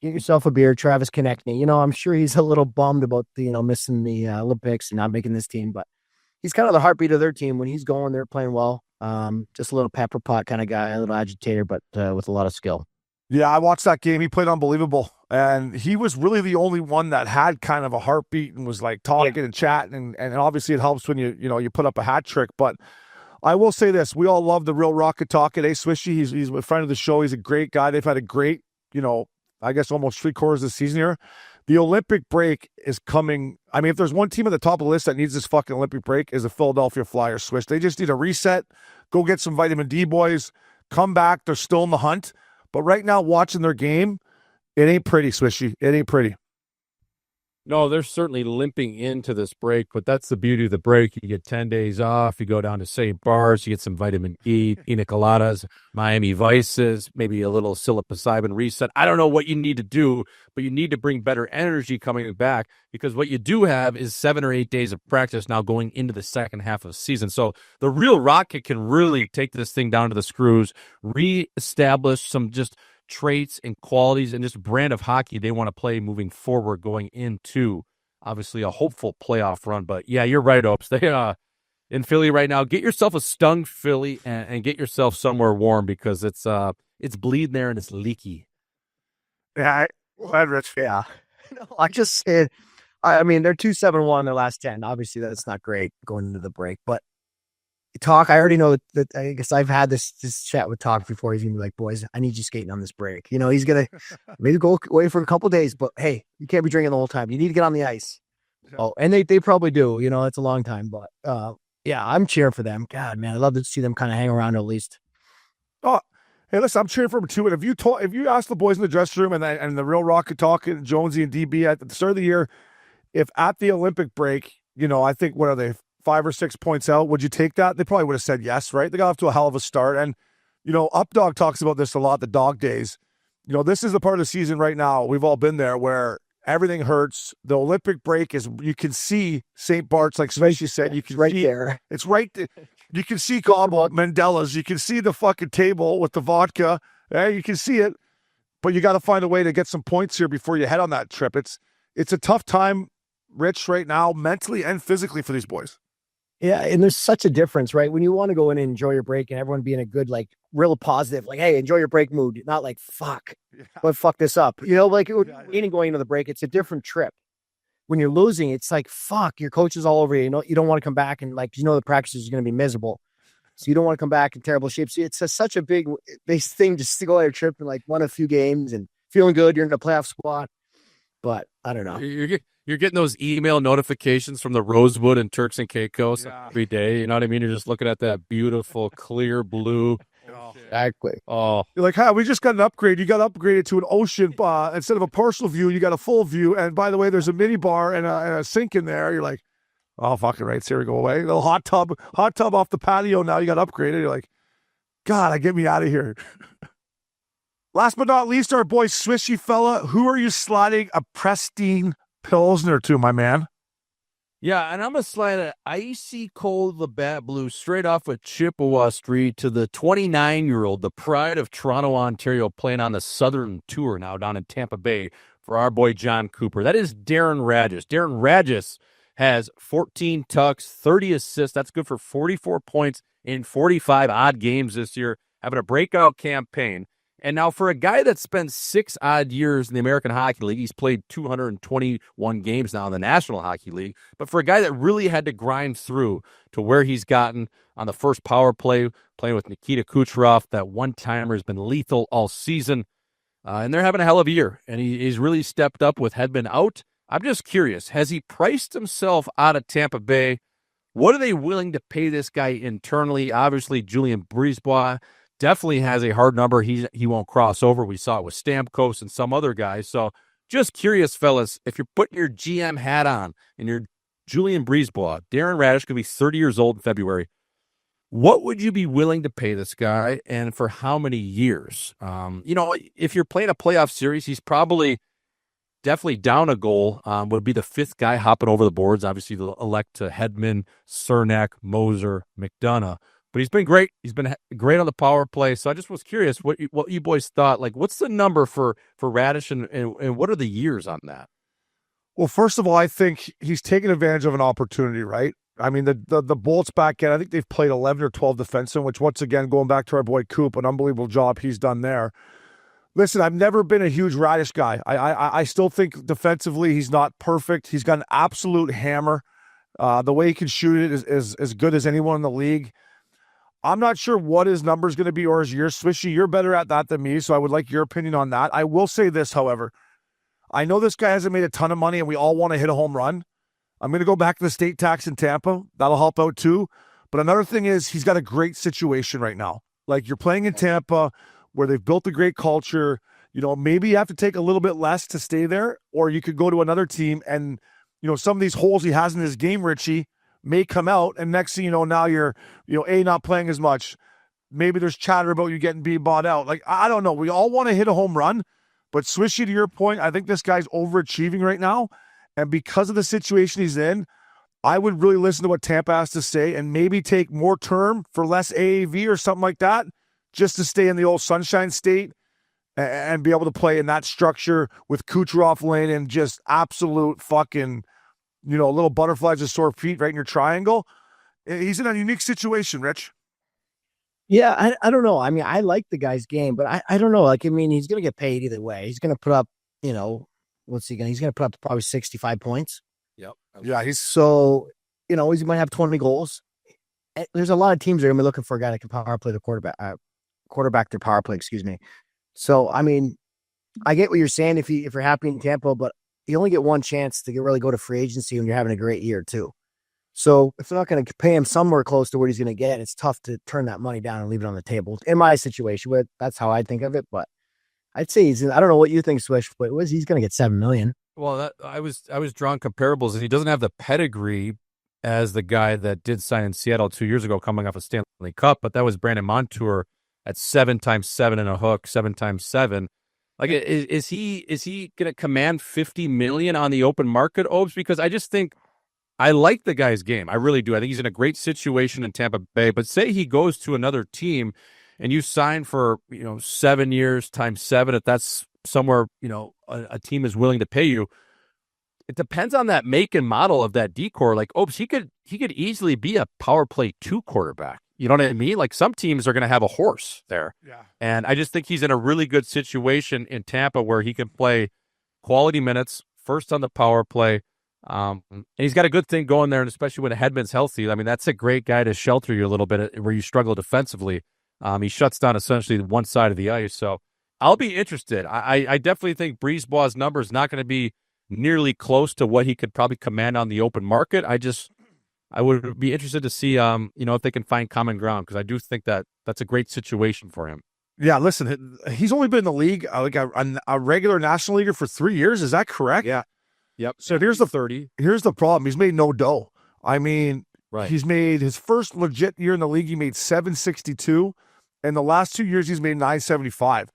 Get yourself a beer, Travis Konecny. I'm sure he's a little bummed about missing the Olympics and not making this team, but he's kind of the heartbeat of their team. When he's going, they're playing well. Just a little pepper pot kind of guy, a little agitator, but with a lot of skill. Yeah, I watched that game. He played unbelievable. And he was really the only one that had kind of a heartbeat and was like talking and chatting. And obviously it helps when you put up a hat trick. But I will say this. We all love the real Rocket Talk at Swishy. He's a friend of the show. He's a great guy. They've had a great, I guess almost 3/4 of the season here. The Olympic break is coming. I mean, if there's one team at the top of the list that needs this fucking Olympic break, is the Philadelphia Flyers. Swish. They just need a reset. Go get some vitamin D, boys. Come back. They're still in the hunt. But right now, watching their game, it ain't pretty, Swishy. It ain't pretty. No, they're certainly limping into this break, but that's the beauty of the break. You get 10 days off. You go down to St. Bart's. You get some vitamin E, pina coladas, Miami Vices, maybe a little psilocybin reset. I don't know what you need to do, but you need to bring better energy coming back, because what you do have is 7 or 8 days of practice now going into the second half of the season. So the real Rocket can really take this thing down to the screws, reestablish some just traits and qualities and just brand of hockey they want to play moving forward, going into obviously a hopeful playoff run. But yeah, you're right, Opes. They in Philly right now. Get yourself a stung Philly and get yourself somewhere warm, because it's bleeding there and it's leaky. Yeah, Rich. Yeah. No, I just said, I mean, they're 2-7-1 their last 10. Obviously, that's not great going into the break, but Talk, I already know that I guess I've had this chat with Talk before. He's gonna be like, boys, I need you skating on this break. He's gonna maybe go away for a couple of days, but hey, you can't be drinking the whole time. You need to get on the ice. Oh, and they probably do. It's a long time, but yeah, I'm cheering for them. God, man, I'd love to see them kind of hang around at least. Oh, hey, listen, I'm cheering for them too. And if you ask the boys in the dressing room and the real Rocket Talk and Jonesy and DB at the start of the year, if at the Olympic break, I think, what are they, 5 or 6 points out, would you take that? They probably would have said yes, right? They got off to a hell of a start. And, Updog talks about this a lot, the dog days. This is the part of the season right now, we've all been there, where everything hurts. The Olympic break is, you can see St. Bart's, like Swishy said, you can right see there. It's right there. You can see Mandela's. You can see the fucking table with the vodka. You can see it. But you got to find a way to get some points here before you head on that trip. It's a tough time, Rich, right now, mentally and physically for these boys. Yeah, and there's such a difference, right? When you want to go in and enjoy your break and everyone be in a good, like, real positive, like, hey, enjoy your break mood, not like, fuck, what fuck this up. Like, meaning going into the break, it's a different trip. When you're losing, it's like, fuck, your coach is all over you. You don't want to come back and, like, the practice is going to be miserable. So you don't want to come back in terrible shape. So it's such a big thing just to go on your trip and, like, won a few games and feeling good. You're in the playoff spot. But I don't know. You're getting those email notifications from the Rosewood and Turks and Caicos every day. You know what I mean? You're just looking at that beautiful, clear blue. Exactly. Oh, You're like, hi, we just got an upgrade. You got upgraded to an ocean instead of a partial view, you got a full view. And by the way, there's a mini bar and a sink in there. You're like, oh, fucking right. Here we go away. A little hot tub off the patio. Now you got upgraded. You're like, God, get me out of here. Last but not least, our boy Swishy fella. Who are you sliding a pristine Pilsner to, my man? yeah, and I'm going to slide an icy cold Labatt Blue straight off of Chippewa Street to the 29-year-old, the pride of Toronto, Ontario, playing on the Southern Tour now down in Tampa Bay for our boy John Cooper. That is Darren Raddysh. Darren Raddysh has 14 tucks, 30 assists. That's good for 44 points in 45 odd games this year, having a breakout campaign. And now for a guy that spent 6 odd years in the American Hockey League, he's played 221 games now in the National Hockey League. But for a guy that really had to grind through to where he's gotten on the first power play, playing with Nikita Kucherov, that one-timer has been lethal all season. And they're having a hell of a year. And he's really stepped up with Hedman out. I'm just curious, has he priced himself out of Tampa Bay? What are they willing to pay this guy internally? Obviously, Julien Brisebois definitely has a hard number. He won't cross over. We saw it with Stamkos and some other guys. So just curious, fellas, if you're putting your GM hat on and you're Julien Brisebois, Darren Raddysh could be 30 years old in February. What would you be willing to pay this guy and for how many years? If you're playing a playoff series, he's probably definitely down a goal, would be the 5th guy hopping over the boards. Obviously, they'll elect to Hedman, Cernak, Moser, McDonough. But he's been great. He's been great on the power play. So I just was curious what you boys thought. Like, what's the number for Raddysh and what are the years on that? Well, first of all, I think he's taking advantage of an opportunity, right? I mean, the Bolts back end, I think they've played 11 or 12 defensemen, which once again, going back to our boy Coop, an unbelievable job he's done there. Listen, I've never been a huge Raddysh guy. I still think defensively he's not perfect. He's got an absolute hammer. The way he can shoot it is as good as anyone in the league. I'm not sure what his number is going to be or his year. Swishy, you're better at that than me, so I would like your opinion on that. I will say this, however. I know this guy hasn't made a ton of money, and we all want to hit a home run. I'm going to go back to the state tax in Tampa. That'll help out too. But another thing is he's got a great situation right now. Like, you're playing in Tampa where they've built a great culture. Maybe you have to take a little bit less to stay there, or you could go to another team and, some of these holes he has in his game, Richie, may come out, and next thing you know, now you're, not playing as much. Maybe there's chatter about you getting bought out. Like, I don't know. We all want to hit a home run, but Swishy, to your point, I think this guy's overachieving right now, and because of the situation he's in, I would really listen to what Tampa has to say and maybe take more term for less AAV or something like that, just to stay in the old Sunshine State and be able to play in that structure with Kucherov lane and just absolute fucking, little butterflies with sore feet right in your triangle. He's in a unique situation, Rich. Yeah, I don't know. I mean, I like the guy's game, but I don't know. Like, I mean, he's going to get paid either way. He's going to put up, what's he going to? He's going to put up probably 65 points. Yep. Yeah, so, he might have 20 goals. There's a lot of teams that are going to be looking for a guy that can power play the quarterback their power play, excuse me. So, I mean, I get what you're saying if you're happy in Tampa, but you only get one chance to really go to free agency when you're having a great year too. So if they're not going to pay him somewhere close to what he's going to get, it's tough to turn that money down and leave it on the table. In my situation, that's how I think of it. But I'd say I don't know what you think, Swish, but he's going to get $7 million. Well, I was drawing comparables, and he doesn't have the pedigree as the guy that did sign in Seattle 2 years ago, coming off a Stanley Cup. But that was Brandon Montour at 7x7 and a hook, 7x7. Like, is he going to command $50 million on the open market, Obes? Because I just think I like the guy's game. I really do. I think he's in a great situation in Tampa Bay. But say he goes to another team and you sign for 7 years times 7. If that's somewhere a team is willing to pay you, it depends on that make and model of that decor. Like, he could easily be a power play 2 quarterback. You know what I mean? Like, some teams are going to have a horse there. Yeah. And I just think he's in a really good situation in Tampa where he can play quality minutes, first on the power play. And he's got a good thing going there, and especially when Hedman's healthy. I mean, that's a great guy to shelter you a little bit where you struggle defensively. He shuts down essentially one side of the ice. So I'll be interested. I definitely think Brisebois' number is not going to be nearly close to what he could probably command on the open market. I would be interested to see, if they can find common ground, because I do think that's a great situation for him. Yeah, listen, he's only been in the league like a regular national leaguer for 3 years. Is that correct? Yeah. Yep. So here's the problem. He's made no dough. I mean, right. He's made his first legit year in the league. He made $762, and the last 2 years he's made $975,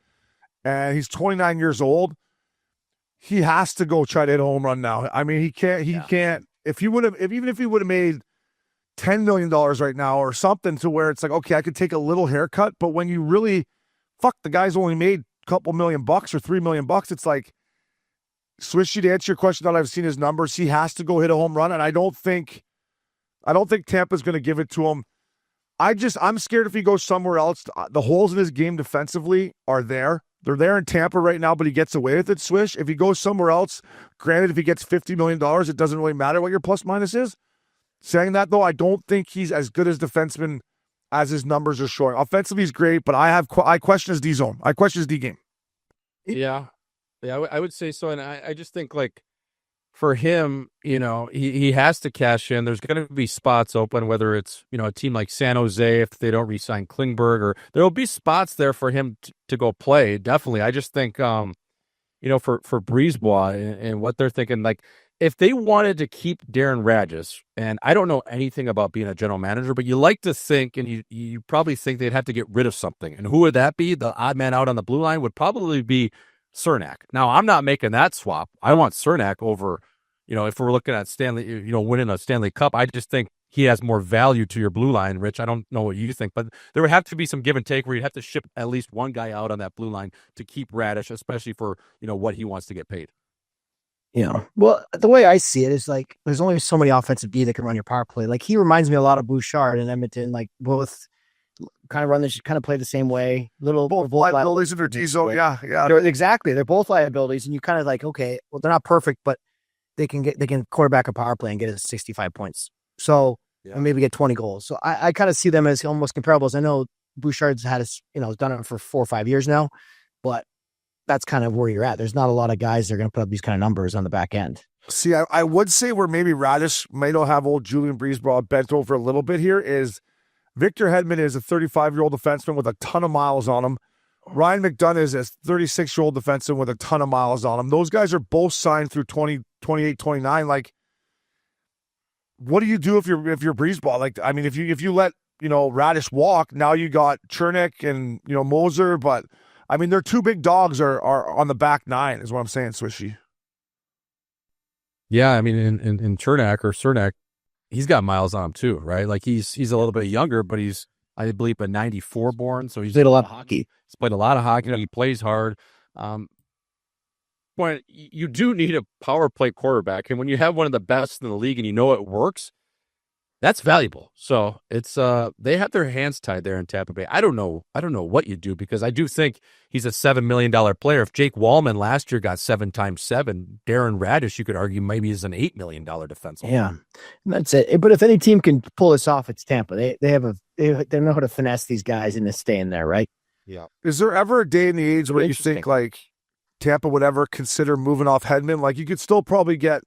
and he's 29 years old. He has to go try to hit a home run now. I mean, he can't. Even if he would have made $10 million right now or something, to where it's like, okay, I could take a little haircut. But when you really, the guy's only made a couple $1 million or $3 million. It's like, Swishy, to answer your question, that I've seen his numbers, he has to go hit a home run, and I don't think Tampa's going to give it to him. I'm scared if he goes somewhere else. The holes in his game defensively are there. They're there in Tampa right now, but he gets away with it, Swish. If he goes somewhere else, granted, if he gets $50 million, it doesn't really matter what your plus minus is. Saying that, though, I don't think he's as good as defenseman as his numbers are showing. Offensively, he's great, but I question his D zone. I question his D game. Yeah, I would say so, and I just think, like, for him, he has to cash in. There's going to be spots open, whether it's, a team like San Jose, if they don't re-sign Klingberg, or there'll be spots there for him to go play. Definitely. I just think, for Brisebois and what they're thinking, like, if they wanted to keep Darren Raddysh, and I don't know anything about being a general manager, but you like to think, and you probably think they'd have to get rid of something. And who would that be? The odd man out on the blue line would probably be Cernak. Now, I'm not making that swap. I want Cernak over, if we're looking at Stanley, winning a Stanley Cup. I just think he has more value to your blue line, Rich. I don't know what you think, but there would have to be some give and take where you'd have to ship at least one guy out on that blue line to keep Raddysh, especially for, what he wants to get paid. Well, the way I see it is, like, there's only so many offensive D that can run your power play. Like, he reminds me a lot of Bouchard and Edmonton, like, both kind of play the same way. Both liabilities in their D zone. Yeah. Exactly. They're both liabilities, and you kind of like, okay, well, they're not perfect, but they can quarterback a power play and get it 65 points. So and maybe get 20 goals. So I kind of see them as almost comparables. I know Bouchard's done it for 4 or 5 years now, but that's kind of where you're at. There's not a lot of guys that are going to put up these kind of numbers on the back end. See, I would say where maybe Raddysh might have old Julian Brisebois bent over a little bit here is Victor Hedman is a 35-year-old defenseman with a ton of miles on him. Ryan McDonough is a 36-year-old defenseman with a ton of miles on him. Those guys are both signed through 2028, 29. Like, what do you do if you're Brisebois? Like, I mean, if you let Raddysh walk, now you got Cernak and Moser, but I mean, their two big dogs are on the back nine, is what I'm saying, Swishy. Yeah, I mean, in Cernak, he's got miles on him too, right? Like, he's a little bit younger, but he's, I believe, a 94 born, so he's played a lot of hockey. He's played a lot of hockey. He plays hard. But you do need a power play quarterback, and when you have one of the best in the league and it works, that's valuable. So it's they have their hands tied there in Tampa Bay. I don't know what you do, because I do think he's a $7 million player. If Jake Wallman last year got 7 times 7, Darren Raddysh, you could argue, maybe is an $8 million defenseman. Yeah, that's it. But if any team can pull this off, it's Tampa. They know how to finesse these guys into staying there, right? Yeah. Is there ever a day in the age where you think, like, Tampa would ever consider moving off Hedman? Like, you could still probably get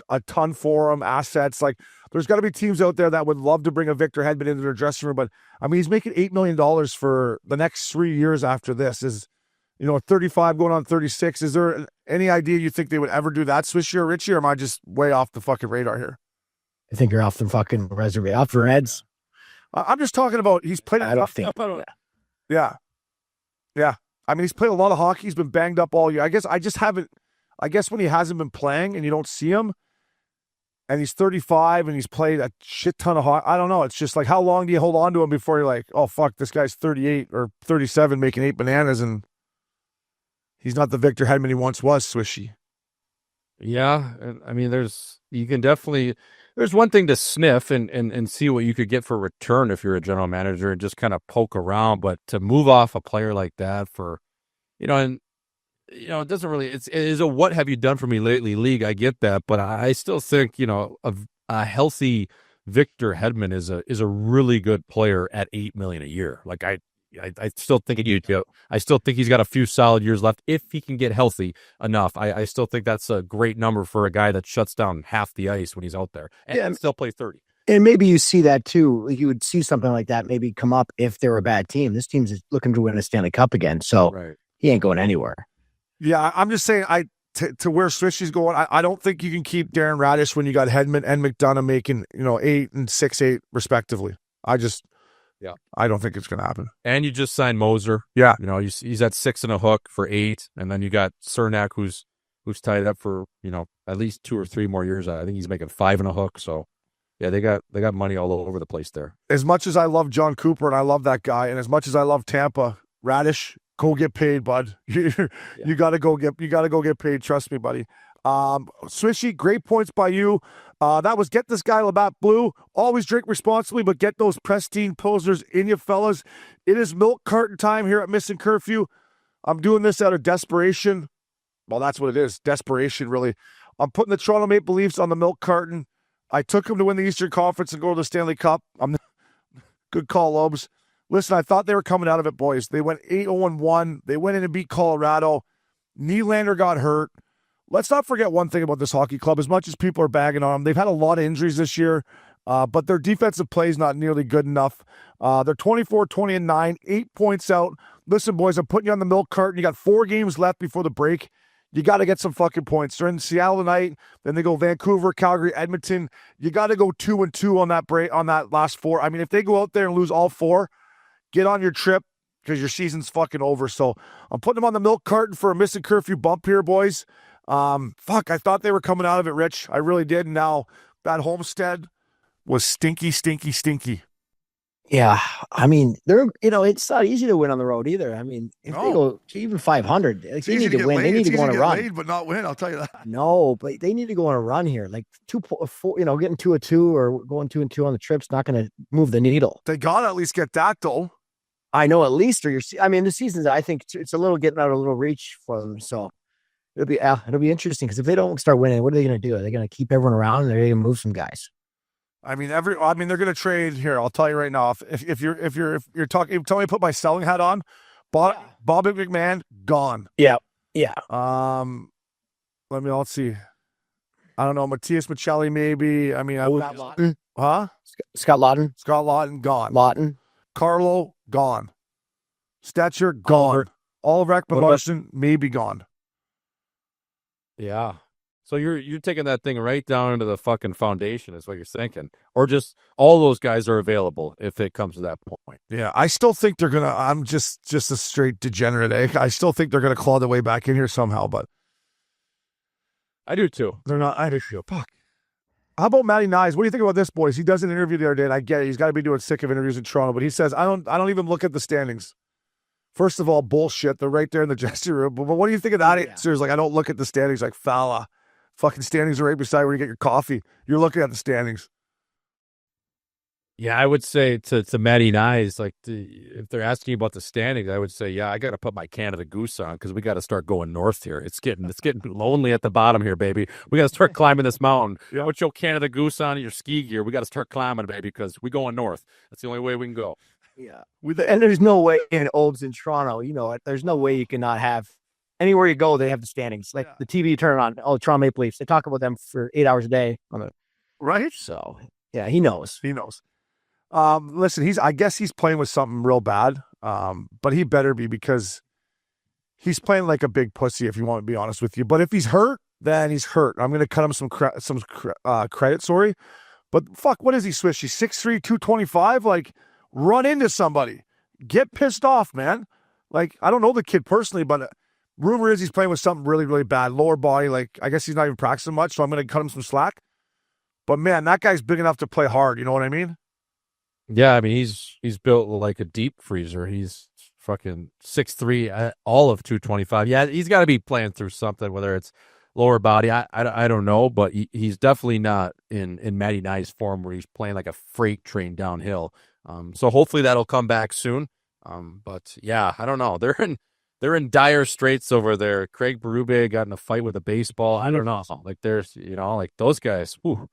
a ton for him, assets. Like, there's got to be teams out there that would love to bring a Victor Hedman into their dressing room. But I mean, he's making $8 million for the next 3 years after this. Is 35 going on 36. Is there any idea you think they would ever do that, Swishy or Richie, or am I just way off the fucking radar here? I think you're off the fucking reservation, off the Reds. I'm just talking about he's played. I don't think. Yeah. I mean, he's played a lot of hockey. He's been banged up all year. I guess when he hasn't been playing and you don't see him, and he's 35 and he's played a shit ton of hockey, I don't know. It's just like, how long do you hold on to him before you're like, oh, fuck, this guy's 38 or 37 making 8 bananas, and he's not the Victor Hedman he once was, Swishy. Yeah, and I mean, you can definitely. There's one thing to sniff and see what you could get for return if you're a general manager and just kind of poke around, but to move off a player like that for, and it doesn't really. It is a what have you done for me lately league. I get that, but I still think a healthy Victor Hedman is a really good player at $8 million a year. Like I still think I still think he's got a few solid years left if he can get healthy enough. I still think that's a great number for a guy that shuts down half the ice when he's out there and still play 30. And maybe you see that too. You would see something like that maybe come up if they're a bad team. This team's looking to win a Stanley Cup again, so he ain't going anywhere. Yeah, I'm just saying. To where Swish is going, I don't think you can keep Darren Raddysh when you got Hedman and McDonough making 8 and 6-8 respectively. I don't think it's going to happen. And you just signed Moser. Yeah. He's at 6 and a hook for 8. And then you got Cernak, who's tied up for, at least 2 or 3 more years. I think he's making 5 and a hook. So, yeah, they got money all over the place there. As much as I love John Cooper and I love that guy, and as much as I love Tampa, Raddysh, go get paid, bud. You got to go get paid. Trust me, buddy. Swishy, great points by you. That was Get This Guy Labatt Blue. Always drink responsibly, but get those pristine Pilsners in you, fellas. It is milk carton time here at Missin Curfew. I'm doing this out of desperation. Well, that's what it is. Desperation, really. I'm putting the Toronto Maple Leafs on the milk carton. I took them to win the Eastern Conference and go to the Stanley Cup. Good call, Lobes. Listen, I thought they were coming out of it, boys. They went 8-0-1. They went in and beat Colorado. Nylander got hurt. Let's not forget one thing about this hockey club. As much as people are bagging on them, they've had a lot of injuries this year, but their defensive play is not nearly good enough. They're 24-20-9, 8 points out. Listen, boys, I'm putting you on the milk carton. You got 4 games left before the break. You got to get some fucking points. They're in Seattle tonight. Then they go Vancouver, Calgary, Edmonton. You got to go 2-2 on that break, on that last 4. I mean, if they go out there and lose all 4, get on your trip because your season's fucking over. So I'm putting them on the milk carton for a Missin Curfew bump here, boys. I thought they were coming out of it, Rich. I really did. And now that Homestead was stinky. Yeah, I mean, it's not easy to win on the road either. I mean, if they go to even 500, they need to win. They need to go on a run, but not win. I'll tell you that. No, but they need to go on a run here. Like 2-4, getting 2-2 or going 2-2 on the trip's not going to move the needle. They got to at least get that though. I know, at least, the season's. I think it's a little getting out of a little reach for them. So it'll be interesting because if they don't start winning, what are they going to do? Are they going to keep everyone around? Or are they going to move some guys? I mean, they're going to trade here. I'll tell you right now. If you're talking, tell me to put my selling hat on. Bob McMahon gone. Yeah. Let's see. I don't know. Matthias Maccelli maybe. I mean, Scott Lawton. Huh? Scott Lawton. Scott Lawton gone. Lawton. Carlo gone. Stetcher gone. Ulrich Babarsson maybe gone. Yeah. So you're taking that thing right down into the fucking foundation is what you're thinking. Or just all those guys are available if it comes to that point. Yeah, I still think they're going to, I'm just a straight degenerate. I still think they're going to claw their way back in here somehow, but. I do too. They're not, I do too. Fuck. How about Matty Nyes? What do you think about this, boys? He does an interview the other day, and I get it. He's got to be doing sick of interviews in Toronto, but he says, I don't even look at the standings. First of all, bullshit. They're right there in the dressing room. But what do you think of that answer? Like, I don't look at the standings. Like, fella. Fucking standings are right beside where you get your coffee. You're looking at the standings. Yeah, I would say to Matty Nyes, like, if they're asking about the standings, I would say, yeah, I got to put my Canada Goose on because we got to start going north here. It's getting lonely at the bottom here, baby. We got to start climbing this mountain. Yeah. Put your Canada Goose on and your ski gear. We got to start climbing, baby, because we're going north. That's the only way we can go. Yeah, and there's no way in Olds in Toronto. There's no way you cannot have. Anywhere you go, they have the standings. Like the TV turn on, Toronto Maple Leafs. They talk about them for 8 hours a day. Right? So, yeah, he knows. Listen, I guess he's playing with something real bad, but he better be because he's playing like a big pussy, if you want to be honest with you. But if he's hurt, then he's hurt. I'm going to cut him some credit, sorry. But fuck, what is he, Swish? He's 6'3", 225? Like, run into somebody. Get pissed off, man. Like, I don't know the kid personally, but... rumor is he's playing with something really, really bad. Lower body, like, I guess he's not even practicing much, so I'm going to cut him some slack. But, man, that guy's big enough to play hard. You know what I mean? Yeah, I mean, he's built like a deep freezer. He's fucking 6'3", all of 225. Yeah, he's got to be playing through something, whether it's lower body. I don't know, but he's definitely not in Matty Nye's form where he's playing like a freight train downhill. So hopefully that'll come back soon. But yeah, I don't know. They're in dire straits over there. Craig Berube got in a fight with a baseball. I don't know. Like there's, like those guys. Whew,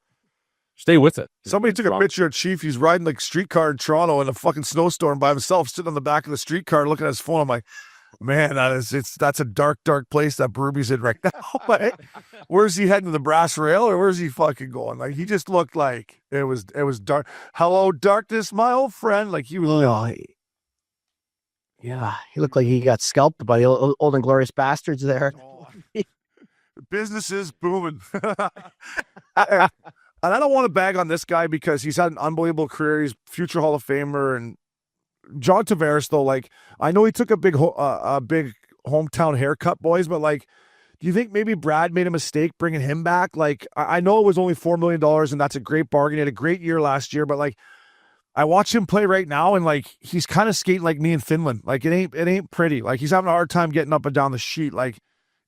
stay with it. Somebody took a picture of Chief. He's riding like streetcar in Toronto in a fucking snowstorm by himself, sitting on the back of the streetcar looking at his phone. I'm like, man, that's a dark, dark place that Berube's in right now. Like, where's he heading, to the brass rail, or where's he fucking going? Like, he just looked like it was dark. Hello, darkness, my old friend. Like, he was. Yeah, he looked like he got scalped by the old and glorious bastards there. Business is booming. And I don't want to bag on this guy because he's had an unbelievable career. He's future Hall of Famer. And John Tavares, though, like, I know he took a big hometown haircut, boys, but, like, do you think maybe Brad made a mistake bringing him back? Like, I know it was only $4 million, and that's a great bargain. He had a great year last year, but, like, I watch him play right now, and, like, he's kind of skating like me in Finland. Like, it ain't pretty. Like, he's having a hard time getting up and down the sheet. Like,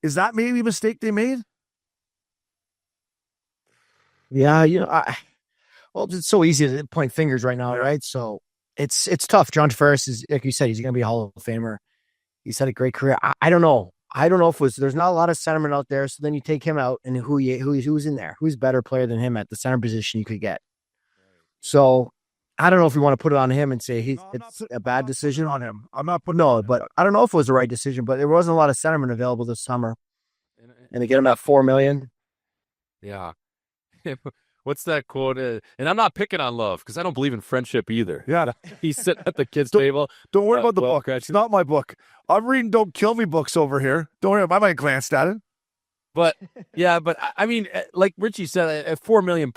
is that maybe a mistake they made? Yeah, well, it's so easy to point fingers right now, right? So it's tough. John Tavares is, like you said, he's going to be a Hall of Famer. He's had a great career. I don't know. I don't know if there's not a lot of centermen out there. So then you take him out, and who's in there? Who's a better player than him at the center position you could get? So I don't know if we want to put it on him and say it's a bad decision on him. I'm not putting but I don't know if it was the right decision. But there wasn't a lot of centermen available this summer, and to get him at $4 million. Yeah. What's that quote? And I'm not picking on Love because I don't believe in friendship either. Yeah. He's sitting at the kids' table. Don't worry about the book. It's not my book. I'm reading Don't Kill Me books over here. Don't worry. I might glance at it. But, yeah, I mean, like Richie said, at $4 million,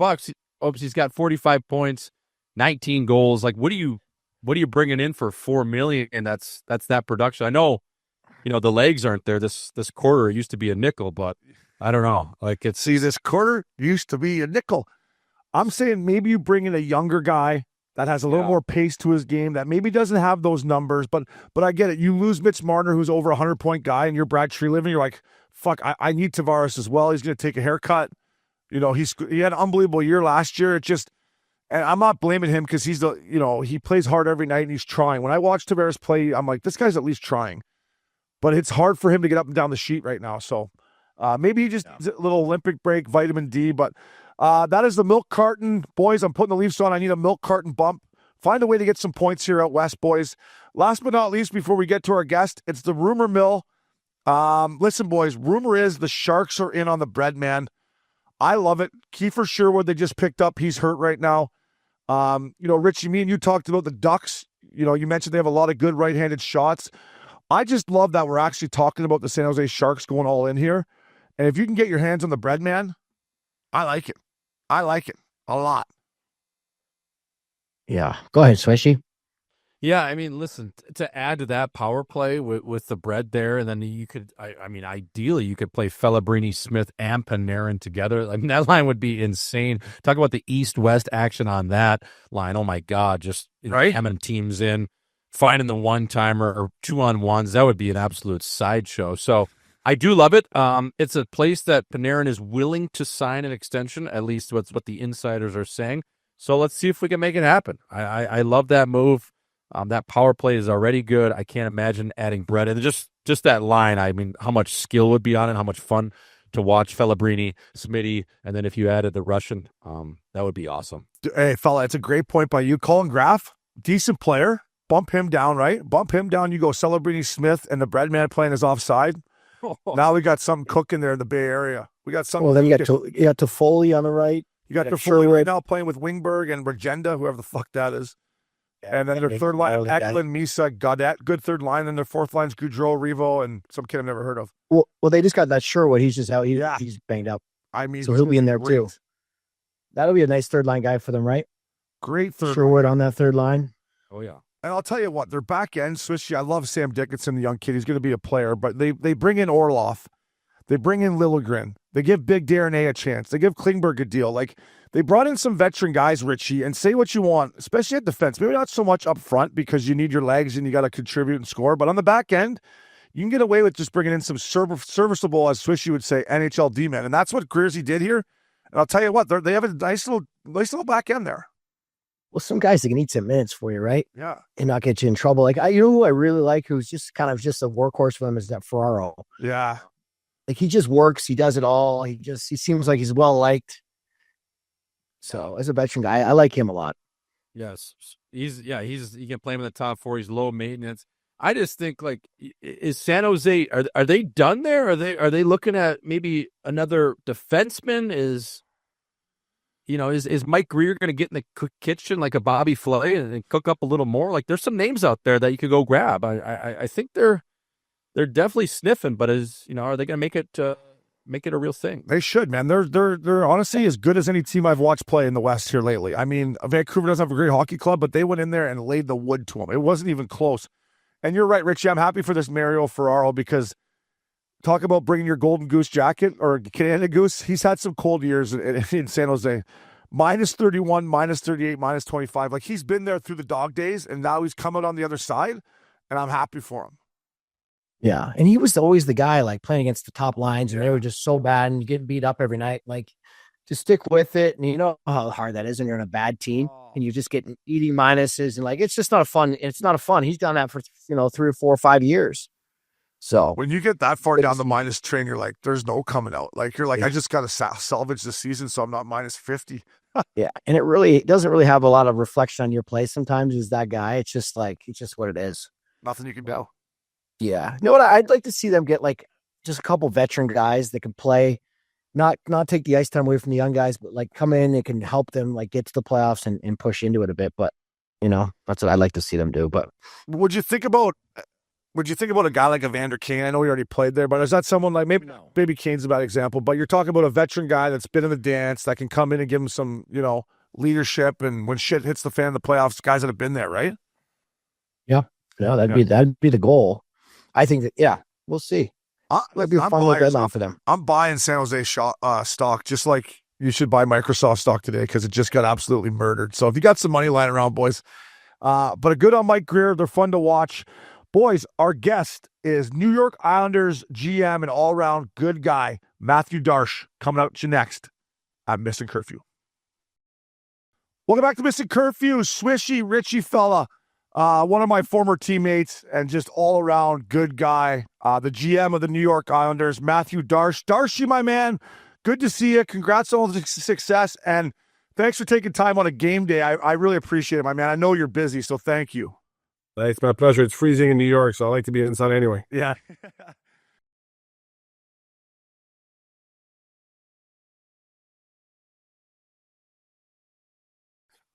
he's got 45 points, 19 goals. Like, what are you bringing in for $4 million? And that's that production. I know, the legs aren't there. This quarter used to be a nickel, but I don't know. Like, this quarter used to be a nickel. I'm saying maybe you bring in a younger guy that has a little more pace to his game, that maybe doesn't have those numbers, but I get it. You lose Mitch Marner, who's over 100-point guy, and you're Brad Treliving. You're like, fuck, I need Tavares as well. He's going to take a haircut. He had an unbelievable year last year. And I'm not blaming him because he plays hard every night and he's trying. When I watch Tavares play, I'm like, this guy's at least trying. But it's hard for him to get up and down the sheet right now. So maybe he just needs a little Olympic break, vitamin D. But that is the milk carton. Boys, I'm putting the Leafs on. I need a milk carton bump. Find a way to get some points here out west, boys. Last but not least, before we get to our guest, it's the rumor mill. Listen, boys, rumor is the Sharks are in on the bread man. I love it. Kiefer Sherwood, they just picked up. He's hurt right now. Richie, me and you talked about the Ducks. You mentioned they have a lot of good right-handed shots. I just love that we're actually talking about the San Jose Sharks going all in here. And if you can get your hands on the bread man, I like it. I like it a lot. Yeah. Go ahead, Swishy. Yeah, I mean, listen, to add to that power play with the bread there, and then you could, ideally you could play Celebrini, Smith, and Panarin together. I mean, that line would be insane. Talk about the East-West action on that line. Oh, my God, just hemming teams in, finding the one-timer or 2-on-1s. That would be an absolute sideshow. So I do love it. It's a place that Panarin is willing to sign an extension, at least what's what the insiders are saying. So let's see if we can make it happen. I love that move. That power play is already good. I can't imagine adding bread. And just that line, I mean, how much skill would be on it, how much fun to watch Celebrini, Smitty, and then if you added the Russian, that would be awesome. Hey, fella, it's a great point by you. Colin Graff, decent player. Bump him down, right? Bump him down. You go Celebrini, Smith, and the bread man playing is offside. Now we got something cooking there in the Bay Area. We got something. Well, then you got Toffoli on the right. You got Toffoli right now playing with Wingberg and Regenda, whoever the fuck that is. And then their third line, Macklin, Misa, Gaudette, good third line. And their fourth line's Goudreau, Revo, and some kid I've never heard of. Well, they just got that Sherwood. He's just out. He's banged up. I mean, so he'll be in there too. That'll be a nice third line guy for them, right? Great third Sherwood on that third line. Oh, yeah. And I'll tell you what, their back end, Swishy, I love Sam Dickinson, the young kid. He's going to be a player, but they bring in Orloff. They bring in Liljegren. They give Big Darren A chance. They give Klingberg a deal. Like, they brought in some veteran guys, Richie, and say what you want, especially at defense. Maybe not so much up front because you need your legs and you got to contribute and score. But on the back end, you can get away with just bringing in some serviceable, as Swish would say, NHL D-men. And that's what Greersy did here. And I'll tell you what, they have a nice little back end there. Well, some guys that can eat some minutes for you, right? Yeah. And not get you in trouble. Like, you know who I really like, who's just kind of just a workhorse for them, is that Ferraro. Yeah. Like, he just works. He does it all. He seems like he's well liked. So as a veteran guy, I like him a lot. Yes. You can play him in the top 4. He's low maintenance. I just think, like, is San Jose, are they done there? Are they looking at maybe another defenseman? Is Mike Greer going to get in the kitchen like a Bobby Flay and cook up a little more? Like, there's some names out there that you could go grab. I think they're definitely sniffing, but are they going to make it a real thing? They should, man. They're honestly as good as any team I've watched play in the West here lately. I mean, Vancouver doesn't have a great hockey club, but they went in there and laid the wood to them. It wasn't even close. And you're right, Richie. I'm happy for this Mario Ferraro, because talk about bringing your golden goose jacket or Canada Goose. He's had some cold years in San Jose. -31, -38, -25. Like, he's been there through the dog days, and now he's come out on the other side, and I'm happy for him. Yeah. And he was always the guy, like, playing against the top lines, and they were just so bad and getting beat up every night. Like, just stick with it. And you know how hard that is when you're on a bad team and you just get eating minuses, and like, it's just not fun. It's not a fun. He's done that for 3 or 4 or 5 years. So when you get that far down the minus train, you're like, there's no coming out. Like, you're like, I just got to salvage the season so I'm not -50. Yeah. And it doesn't really have a lot of reflection on your play sometimes, is that guy. It's just what it is. Nothing you can do. Yeah. You know what? I'd like to see them get, like, just a couple veteran guys that can play, not take the ice time away from the young guys, but like come in and can help them, like, get to the playoffs and push into it a bit. But, that's what I'd like to see them do. But would you think about a guy like Evander Kane? I know he already played there, but is that someone like, maybe Kane's a bad example, but you're talking about a veteran guy that's been in the dance that can come in and give him some, leadership, and when shit hits the fan in the playoffs, guys that have been there, right? Yeah. No, that'd be the goal. I think that, we'll see. Might be a fun little deadline for them. I'm buying San Jose stock, just like you should buy Microsoft stock today, because it just got absolutely murdered. So if you got some money lying around, boys, but a good on Mike Greer. They're fun to watch. Boys, our guest is New York Islanders GM and all-around good guy, MATHIEU DARCHE, coming out to you next at Missin Curfew. Welcome back to Missin Curfew. Swishy, Richie fella. One of my former teammates and just all-around good guy, the GM of the New York Islanders, MATHIEU DARCHE. Darchy, my man, good to see you. Congrats on all the success, and thanks for taking time on a game day. I really appreciate it, my man. I know you're busy, so thank you. It's my pleasure. It's freezing in New York, so I like to be inside anyway. Yeah.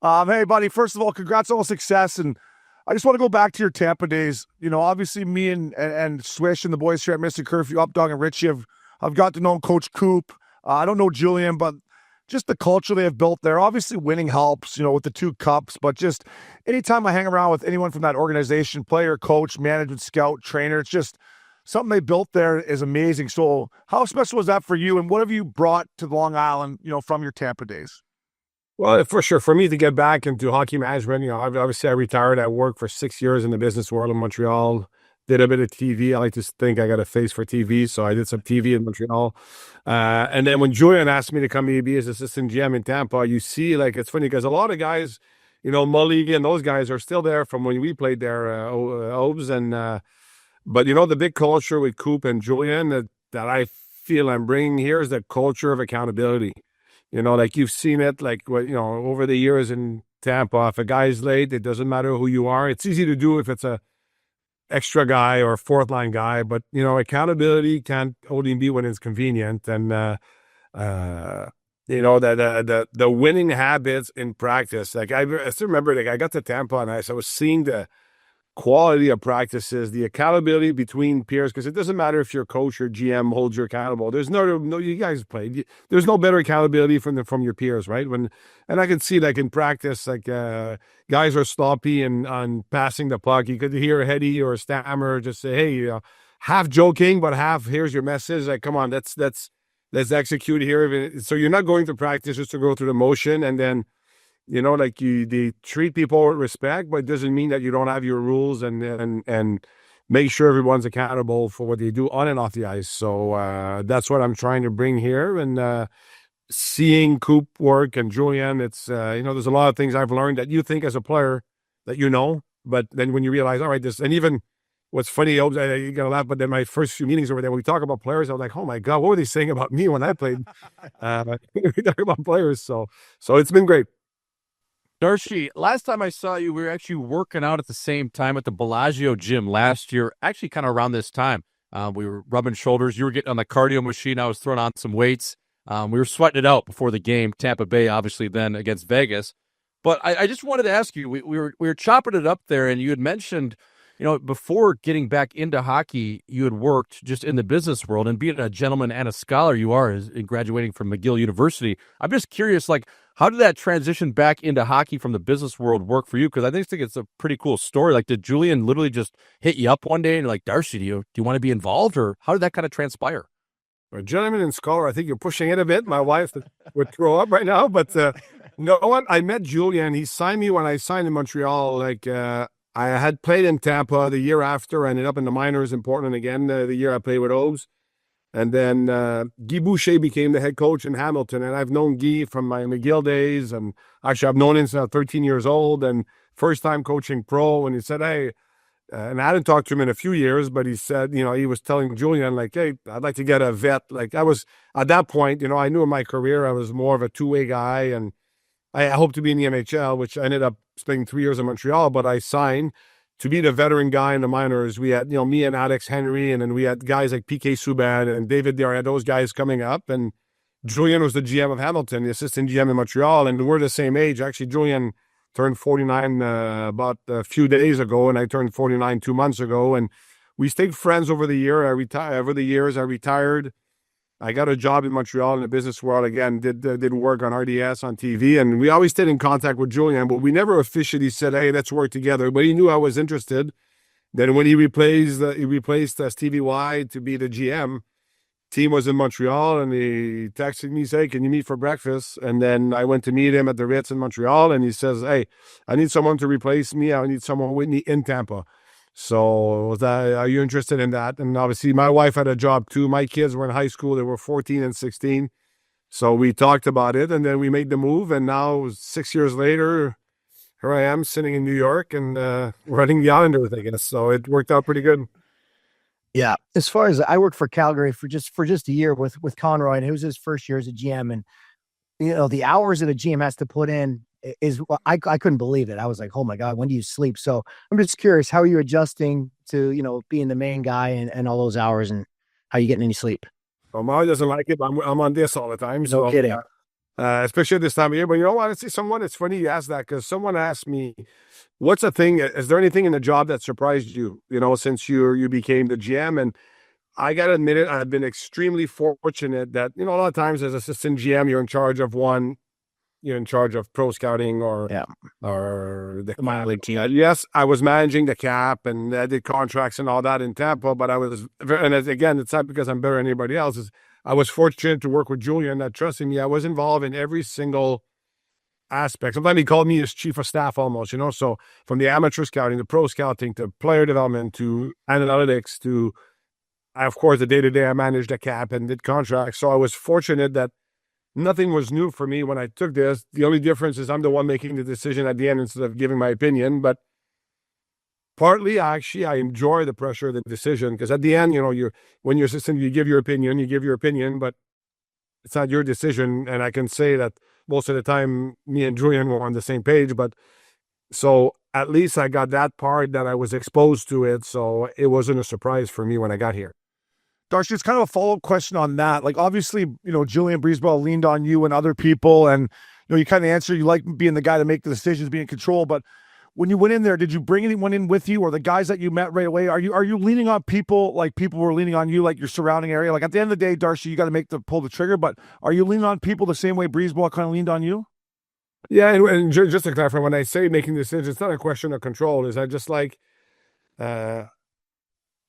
Hey, buddy, first of all, congrats on all success, and I just want to go back to your Tampa days. Obviously me and Swish and the boys here at Missin Curfew, Updog and Richie, I've got to know Coach Coop. I don't know Julian, but just the culture they have built there. Obviously winning helps, with the 2 cups, but just anytime I hang around with anyone from that organization, player, coach, management, scout, trainer, it's just something they built there is amazing. So how special was that for you, and what have you brought to Long Island, from your Tampa days? Well, for sure, for me to get back into hockey management, obviously I retired. I worked for 6 years in the business world in Montreal, did a bit of TV. I like to think I got a face for TV, so I did some TV in Montreal. And then when Julian asked me to come be his assistant GM in Tampa, you see, like, it's funny because a lot of guys, Mulligan and those guys are still there from when we played there, Obes. But, the big culture with Coop and Julian that I feel I'm bringing here is the culture of accountability. Like you've seen it, like, over the years in Tampa, if a guy's late, it doesn't matter who you are. It's easy to do if it's a extra guy or 4th line guy, but, accountability can't only be when it's convenient. And, the winning habits in practice, like I still remember, like, I got to Tampa and I was seeing the quality of practices, the accountability between peers, because it doesn't matter if your coach or GM holds you accountable. There's no you guys played. There's no better accountability from your peers, right? And I could see, like, in practice, like, guys are sloppy and on passing the puck. You could hear Hetty or Stammer just say, "Hey, half joking, but half here's your message. Like, come on, let's execute here." So you're not going to practice just to go through the motion, and then, they treat people with respect, but it doesn't mean that you don't have your rules and make sure everyone's accountable for what they do on and off the ice. So that's what I'm trying to bring here. And seeing Coop work and Julian, it's, there's a lot of things I've learned that you think as a player that but then when you realize, all right, and even what's funny, you're going to laugh, but then my first few meetings over there, when we talk about players, I was like, oh my God, what were they saying about me when I played? We talk about players. So it's been great. Darche, last time I saw you, we were actually working out at the same time at the Bellagio gym last year, actually kind of around this time. We were rubbing shoulders. You were getting on the cardio machine. I was throwing on some weights. We were sweating it out before the game. Tampa Bay, obviously, then against Vegas. But I just wanted to ask you, we were chopping it up there, and you had mentioned, before getting back into hockey, you had worked just in the business world, and being a gentleman and a scholar you are in graduating from McGill University. I'm just curious, how did that transition back into hockey from the business world work for you? Because I think it's a pretty cool story. Did Julian literally just hit you up one day and Darche, do you want to be involved, or how did that kind of transpire? A gentleman and scholar, I think you're pushing it a bit. My wife would throw up right now, but no one. I met Julian. He signed me when I signed in Montreal. I had played in Tampa the year after. I ended up in the minors in Portland again the year I played with O's. And then Guy Boucher became the head coach in Hamilton. And I've known Guy from my McGill days. And actually, I've known him since I was 13 years old. And first time coaching pro. And he said, hey, and I hadn't talked to him in a few years, but he said, he was telling Julian, hey, I'd like to get a vet. I was, at that point, I knew in my career I was more of a two-way guy. And I hoped to be in the NHL, which I ended up spending 3 years in Montreal, but I signed to be the veteran guy in the minors. We had, me and Alex Henry, and then we had guys like PK Subban and David Darren, those guys coming up. And Julian was the GM of Hamilton, the assistant GM in Montreal, and we're the same age. Actually, Julian turned 49 about a few days ago, and I turned 49 2 months ago. And we stayed friends over the year. Over the years, I retired. I got a job in Montreal in the business world again, did work on RDS on TV, and we always stayed in contact with Julian, but we never officially said, hey, let's work together. But he knew I was interested. Then when he replaced Stevie Y to be the GM, team was in Montreal, and he texted me, say, can you meet for breakfast? And then I went to meet him at the Ritz in Montreal, and he says, hey, I need someone to replace me. I need someone with me in Tampa. So are you interested in that? And obviously my wife had a job too. My kids were in high school. They were 14 and 16. So we talked about it, and then we made the move. And now 6 years later, here I am sitting in New York and running the Islanders, I guess. So it worked out pretty good. Yeah. As far as I worked for Calgary for just a year with Conroy, and it was his first year as a GM. And, the hours that a GM has to put in is, I couldn't believe it. I was like, oh my God, when do you sleep? So I'm just curious, how are you adjusting to, being the main guy and all those hours, and how you getting any sleep? Well, Molly doesn't like it, but I'm on this all the time. So, no kidding. Especially this time of year. But you know what? It's funny you asked that, because someone asked me, what's the thing? Is there anything in the job that surprised you, since you became the GM? And I got to admit it, I've been extremely fortunate that, a lot of times as assistant GM, you're in charge of pro scouting or the minor league team. Yes, I was managing the cap and I did contracts and all that in Tampa, but it's not because I'm better than anybody else. I was fortunate to work with Julian that trusted me. I was involved in every single aspect. Sometimes he called me his chief of staff almost, so from the amateur scouting, the pro scouting, to player development, to analytics, to, of course, the day-to-day I managed the cap and did contracts. So I was fortunate that nothing was new for me when I took this. The only difference is I'm the one making the decision at the end instead of giving my opinion. But partly, I enjoy the pressure of the decision, because at the end, when you're assistant, you give your opinion, but it's not your decision. And I can say that most of the time, me and Julian were on the same page. But so at least I got that part, that I was exposed to it. So it wasn't a surprise for me when I got here. Darche, it's kind of a follow-up question on that. Obviously, Julian Breezeball leaned on you and other people, and, you kind of answer, you like being the guy to make the decisions, be in control. But when you went in there, did you bring anyone in with you, or the guys that you met right away? Are you leaning on people like people were leaning on you, like your surrounding area? At the end of the day, Darche, you got to pull the trigger, but are you leaning on people the same way Breezeball kind of leaned on you? Yeah, and just to clarify, when I say making decisions, it's not a question of control. I just like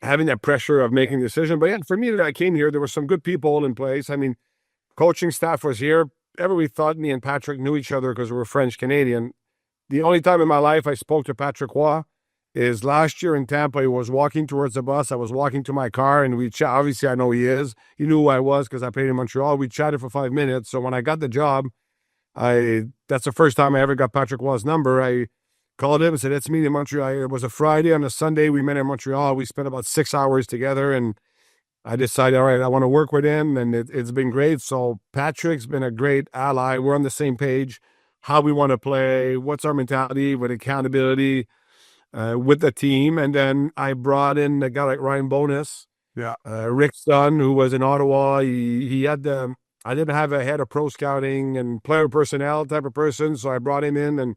having that pressure of making a decision. But yeah, for me, that I came here, there were some good people in place. I mean, coaching staff was here. Everybody thought me and Patrick knew each other because we were French Canadian. The only time in my life I spoke to Patrick Roy, is last year in Tampa, he was walking towards the bus. I was walking to my car, and we chat. Obviously, I know he is. He knew who I was because I played in Montreal. We chatted for 5 minutes. So when I got the job, that's the first time I ever got Patrick Waugh's number. I called him and said, "It's me in Montreal." It was a Friday. On a Sunday, we met in Montreal. We spent about 6 hours together, and I decided, all right, I want to work with him, and it's been great. So Patrick's been a great ally. We're on the same page, how we want to play, what's our mentality with accountability, with the team. And then I brought in a guy like Rick Bowness, Rick's son, who was in Ottawa. He had I didn't have a head of pro scouting and player personnel type of person, so I brought him in. And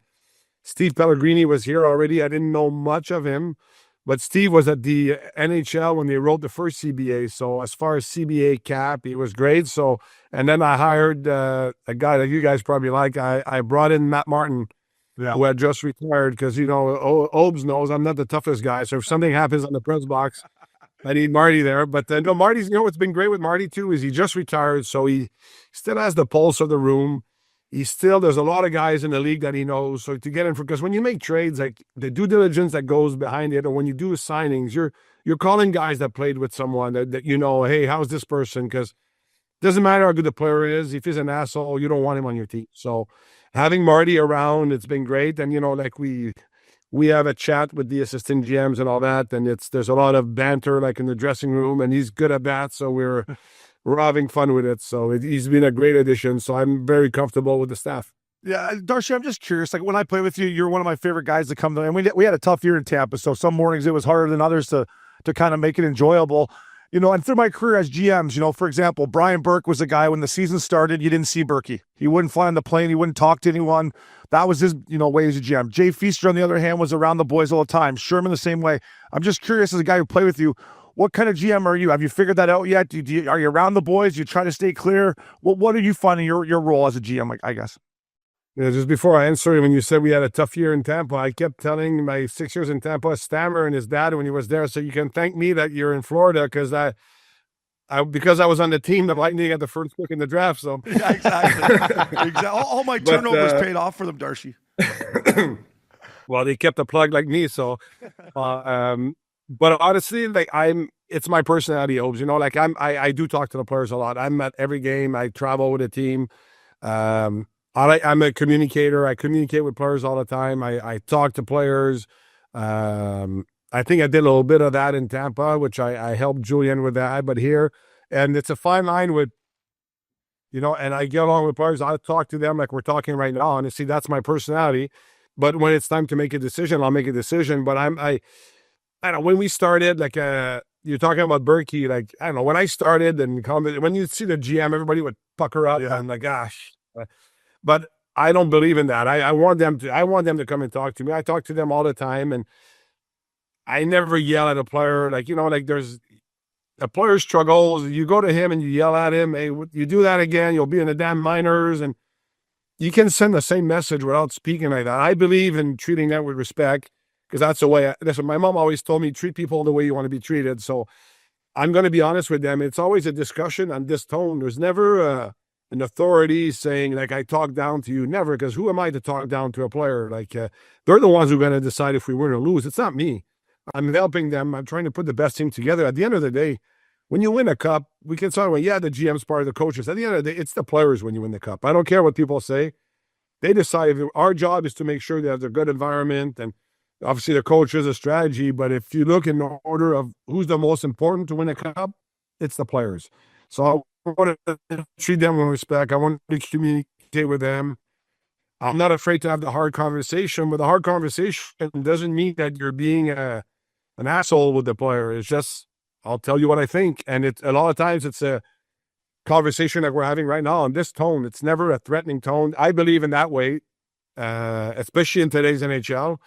Steve Pellegrini was here already. I didn't know much of him, but Steve was at the NHL when they wrote the first CBA. So as far as CBA cap, he was great. So, and then I hired a guy that you guys probably like. I brought in Matt Martin, who had just retired, because, you know, Obes knows I'm not the toughest guy. So if something happens on the press box, I need Marty there. But no, Marty's, you know, what's been great with Marty too is he just retired. So he still has the pulse of the room. There's a lot of guys in the league that he knows. So to get in, because when you make trades, like the due diligence that goes behind it, or when you do signings, you're calling guys that played with someone that you know, hey, how's this person? Because it doesn't matter how good the player is. If he's an asshole, you don't want him on your team. So having Marty around, it's been great. And, you know, like we have a chat with the assistant GMs and all that, and there's a lot of banter like in the dressing room, and he's good at that. So we're having fun with it. So he's been a great addition. So I'm very comfortable with the staff. Yeah, Darche, I'm just curious. Like when I play with you, you're one of my favorite guys to come to. And we had a tough year in Tampa, so some mornings it was harder than others to kind of make it enjoyable. You know, and through my career as GMs, you know, for example, Brian Burke was a guy when the season started, you didn't see Berkey. He wouldn't fly on the plane. He wouldn't talk to anyone. That was his, you know, way as a GM. Jay Feaster, on the other hand, was around the boys all the time. Sherman the same way. I'm just curious, as a guy who played with you, what kind of GM are you? Have you figured that out yet? Are you around the boys? Do you try to stay clear? What are you finding your role as a GM, I guess? Yeah, just before I answer, when you said we had a tough year in Tampa, I kept telling my 6 years in Tampa, Stammer and his dad when he was there, so you can thank me that you're in Florida, because I was on the team, the Lightning got the first pick in the draft. So yeah, exactly. All my turnovers paid off for them, Darche. Well, they kept a plug like me. So, but honestly, like it's my personality, Obes. You know, like I do talk to the players a lot. I'm at every game. I travel with a team. I'm a communicator. I communicate with players all the time. I talk to players. I think I did a little bit of that in Tampa, which I helped Julian with that. But here, and it's a fine line with, you know, and I get along with players. I talk to them like we're talking right now, and see, that's my personality. But when it's time to make a decision, I'll make a decision. But I don't know, when we started, like you're talking about Berkey, like, I don't know, when I started and when you see the GM, everybody would pucker up and like, gosh. But I don't believe in that. I want them to come and talk to me. I talk to them all the time, and I never yell at a player. Like, you know, like there's a player struggles. You go to him and you yell at him. Hey, you do that again, you'll be in the damn minors. And you can send the same message without speaking like that. I believe in treating them with respect, because that's the way. Listen, my mom always told me, treat people the way you want to be treated. So I'm going to be honest with them. It's always a discussion on this tone. There's never an authority saying, like, I talk down to you. Never, because who am I to talk down to a player? Like, they're the ones who are going to decide if we win or lose. It's not me. I'm helping them. I'm trying to put the best team together. At the end of the day, when you win a cup, we can talk about, the GM's part of the coaches. At the end of the day, it's the players when you win the cup. I don't care what people say. They decide. Our job is to make sure they have a good environment, and obviously the coach is a strategy. But if you look in the order of who's the most important to win a cup, it's the players. So I want to treat them with respect. I want to communicate with them. I'm not afraid to have the hard conversation, but the hard conversation doesn't mean that you're being an asshole with the player. It's just, I'll tell you what I think. And a lot of times it's a conversation that we're having right now on this tone. It's never a threatening tone. I believe in that way, especially in today's NHL.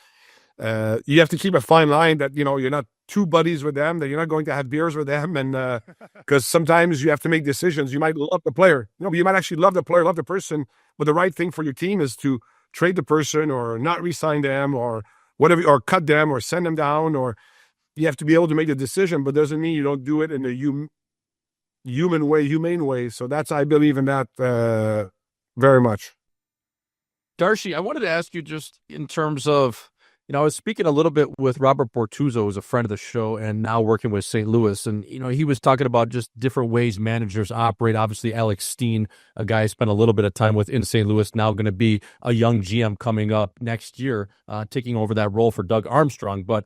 You have to keep a fine line that, you know, you're not too buddies with them, that you're not going to have beers with them. And because sometimes you have to make decisions. You might love the player, but you might actually love the player, love the person. But the right thing for your team is to trade the person or not re-sign them or whatever, or cut them or send them down, or you have to be able to make the decision, but doesn't mean you don't do it in a humane way. So I believe in that very much. Darche, I wanted to ask you, just in terms of I was speaking a little bit with Robert Bortuzzo, who's a friend of the show and now working with St. Louis. And, he was talking about just different ways managers operate. Obviously, Alex Steen, a guy I spent a little bit of time with in St. Louis, now going to be a young GM coming up next year, taking over that role for Doug Armstrong. But,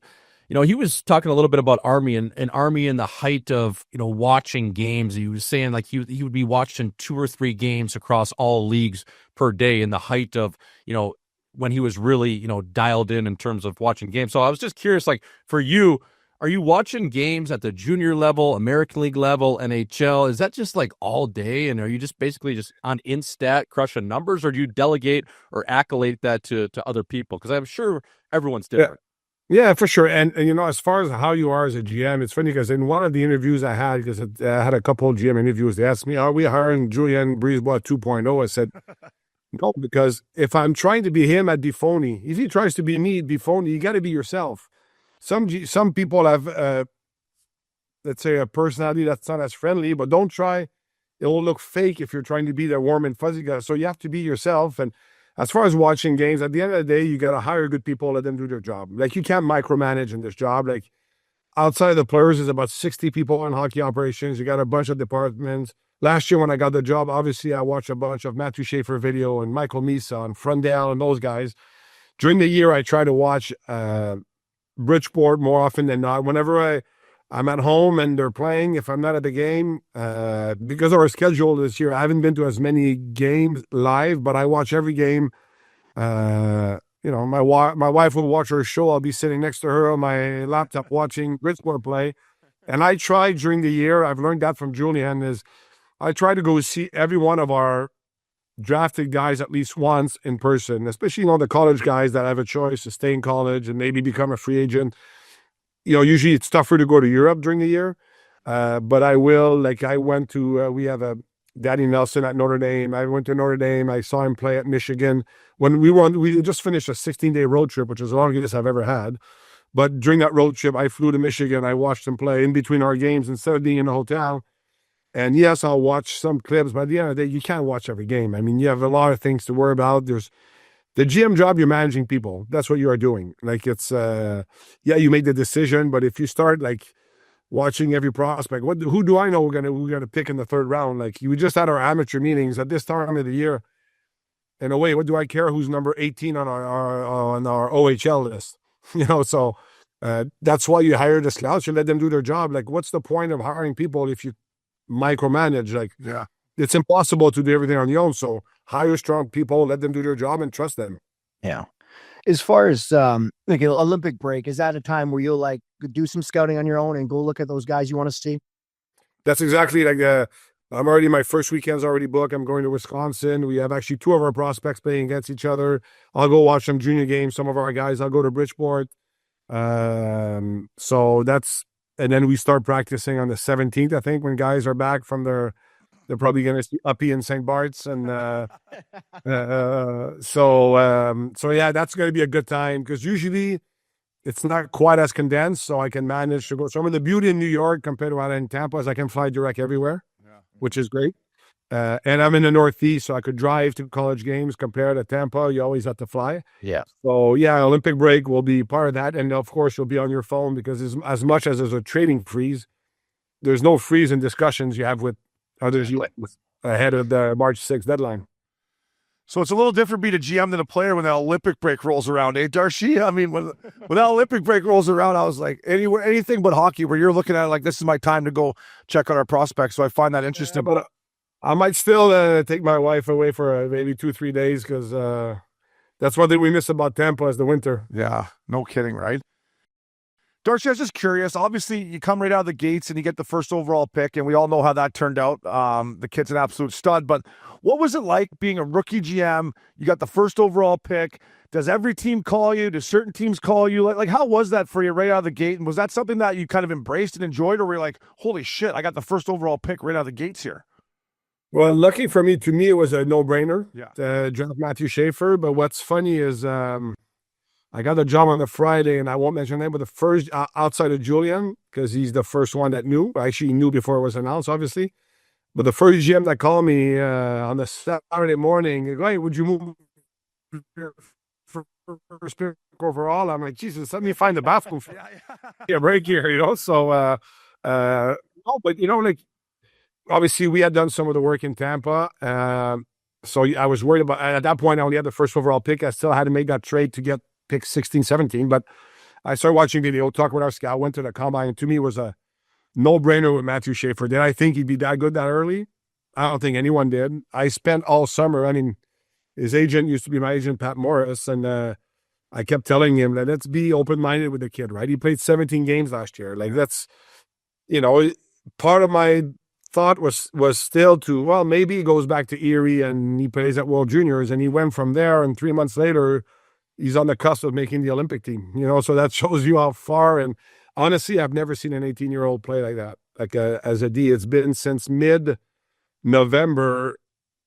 he was talking a little bit about Army and Army in the height of, watching games. He was saying like he would be watching 2 or 3 games across all leagues per day in the height of, when he was really, dialed in terms of watching games. So I was just curious, like for you, are you watching games at the junior level, American League level, NHL? Is that just like all day? And are you just basically just on Instat crushing numbers, or do you delegate or accolade that to other people? Because I'm sure everyone's different. Yeah, for sure. And as far as how you are as a GM, it's funny because in one of the interviews I had, because I had a couple of GM interviews, they asked me, are we hiring Julien Brisebois 2.0? I said, no, because if I'm trying to be him at Buffoni, if he tries to be me at Buffoni, you got to be yourself. Some people have, let's say, a personality that's not as friendly, but don't try. It will look fake if you're trying to be the warm and fuzzy guy. So you have to be yourself. And as far as watching games, at the end of the day, you got to hire good people, let them do their job. Like, you can't micromanage in this job. Like, outside the players, there's about 60 people in hockey operations. You got a bunch of departments. Last year when I got the job, obviously I watched a bunch of Matheiu Schaefer video and Michael Misa and Frundell and those guys. During the year, I try to watch Bridgeport more often than not. Whenever I'm at home and they're playing, if I'm not at the game, because of our schedule this year, I haven't been to as many games live, but I watch every game. My wife will watch her show. I'll be sitting next to her on my laptop watching Bridgeport play. And I try during the year, I've learned that from Julien, is I try to go see every one of our drafted guys at least once in person, especially, the college guys that have a choice to stay in college and maybe become a free agent. Usually it's tougher to go to Europe during the year. But I will, like I went to, we have a Danny Nelson at Notre Dame. I went to Notre Dame. I saw him play at Michigan. When we just finished a 16-day road trip, which is the longest I've ever had. But during that road trip, I flew to Michigan. I watched him play in between our games instead of being in a hotel. And yes, I'll watch some clips, but at the end of the day, you can't watch every game. I mean, you have a lot of things to worry about. There's the GM job, you're managing people. That's what you are doing. Like, it's, you made the decision, but if you start like watching every prospect, who do I know we're gonna pick in the 3rd round? Like, we just had our amateur meetings at this time of the year. In a way, what do I care who's number 18 on our OHL list? So that's why you hire the scouts. You let them do their job. Like, what's the point of hiring people if you micromanage? Like, yeah, it's impossible to do everything on your own. So hire strong people, let them do their job, and trust them. Yeah. As far as like an Olympic break, is that a time where you'll like do some scouting on your own and go look at those guys you want to see? That's exactly like I'm already, my first weekend's already booked. I'm going to Wisconsin. We have actually 2 of our prospects playing against each other. I'll go watch some junior games. Some of our guys, I'll go to Bridgeport. So that's, and then we start practicing on the 17th, I think, when guys are back from they're probably going to see Uppy and St. Bart's. And so yeah, that's going to be a good time, because usually it's not quite as condensed, so I can manage to go. Some of the beauty in New York compared to what in Tampa is I can fly direct everywhere, which is great. And I'm in the Northeast, so I could drive to college games. Compared to Tampa, you always have to fly. Yeah. So yeah, Olympic break will be part of that. And of course, you'll be on your phone, because as much as there's a trading freeze, there's no freeze in discussions you have with others ahead of the March 6th deadline. So it's a little different being a GM than a player when the Olympic break rolls around, eh, Darche? I mean, when that Olympic break rolls around, I was like, anything but hockey, where you're looking at it like, this is my time to go check on our prospects. So I find that interesting. Yeah, but I might still take my wife away for maybe 2-3 days, because that's one thing we miss about Tampa is the winter. Yeah, no kidding, right? Darche, I was just curious. Obviously, you come right out of the gates and you get the first overall pick, and we all know how that turned out. The kid's an absolute stud, but what was it like being a rookie GM? You got the first overall pick. Does every team call you? Do certain teams call you? Like how was that for you right out of the gate? And was that something that you kind of embraced and enjoyed, or were you like, holy shit, I got the first overall pick right out of the gates here? Well, lucky for me, to me, it was a no-brainer. Yeah. To draft Matheiu Schaefer. But what's funny is I got a job on a Friday, and I won't mention the name, but the first outside of Julien, because he's the first one that knew. Actually, he knew before it was announced, obviously. But the first GM that called me on the Saturday morning, hey, would you move first pick overall. I'm like, Jesus, let me find the bathroom for a break here, you know? So, no, but, you know, like, obviously we had done some of the work in Tampa. So I was worried about, at that point, I only had the first overall pick. I still had to make that trade to get pick 16, 17. But I started watching video, talked with our scout, went to the combine. And to me, it was a no-brainer with Matheiu Schaefer. Did I think he'd be that good that early? I don't think anyone did. I spent all summer, I mean, his agent used to be my agent, Pat Morris, and I kept telling him that let's be open-minded with the kid, right? He played 17 games last year. Like, that's, you know, part of my thought was still to, well, maybe he goes back to Erie and he plays at World Juniors, and he went from there, and 3 months later, he's on the cusp of making the Olympic team, you know, so that shows you how far. And honestly, I've never seen an 18-year-old play like that, like as a D. It's been since mid-November.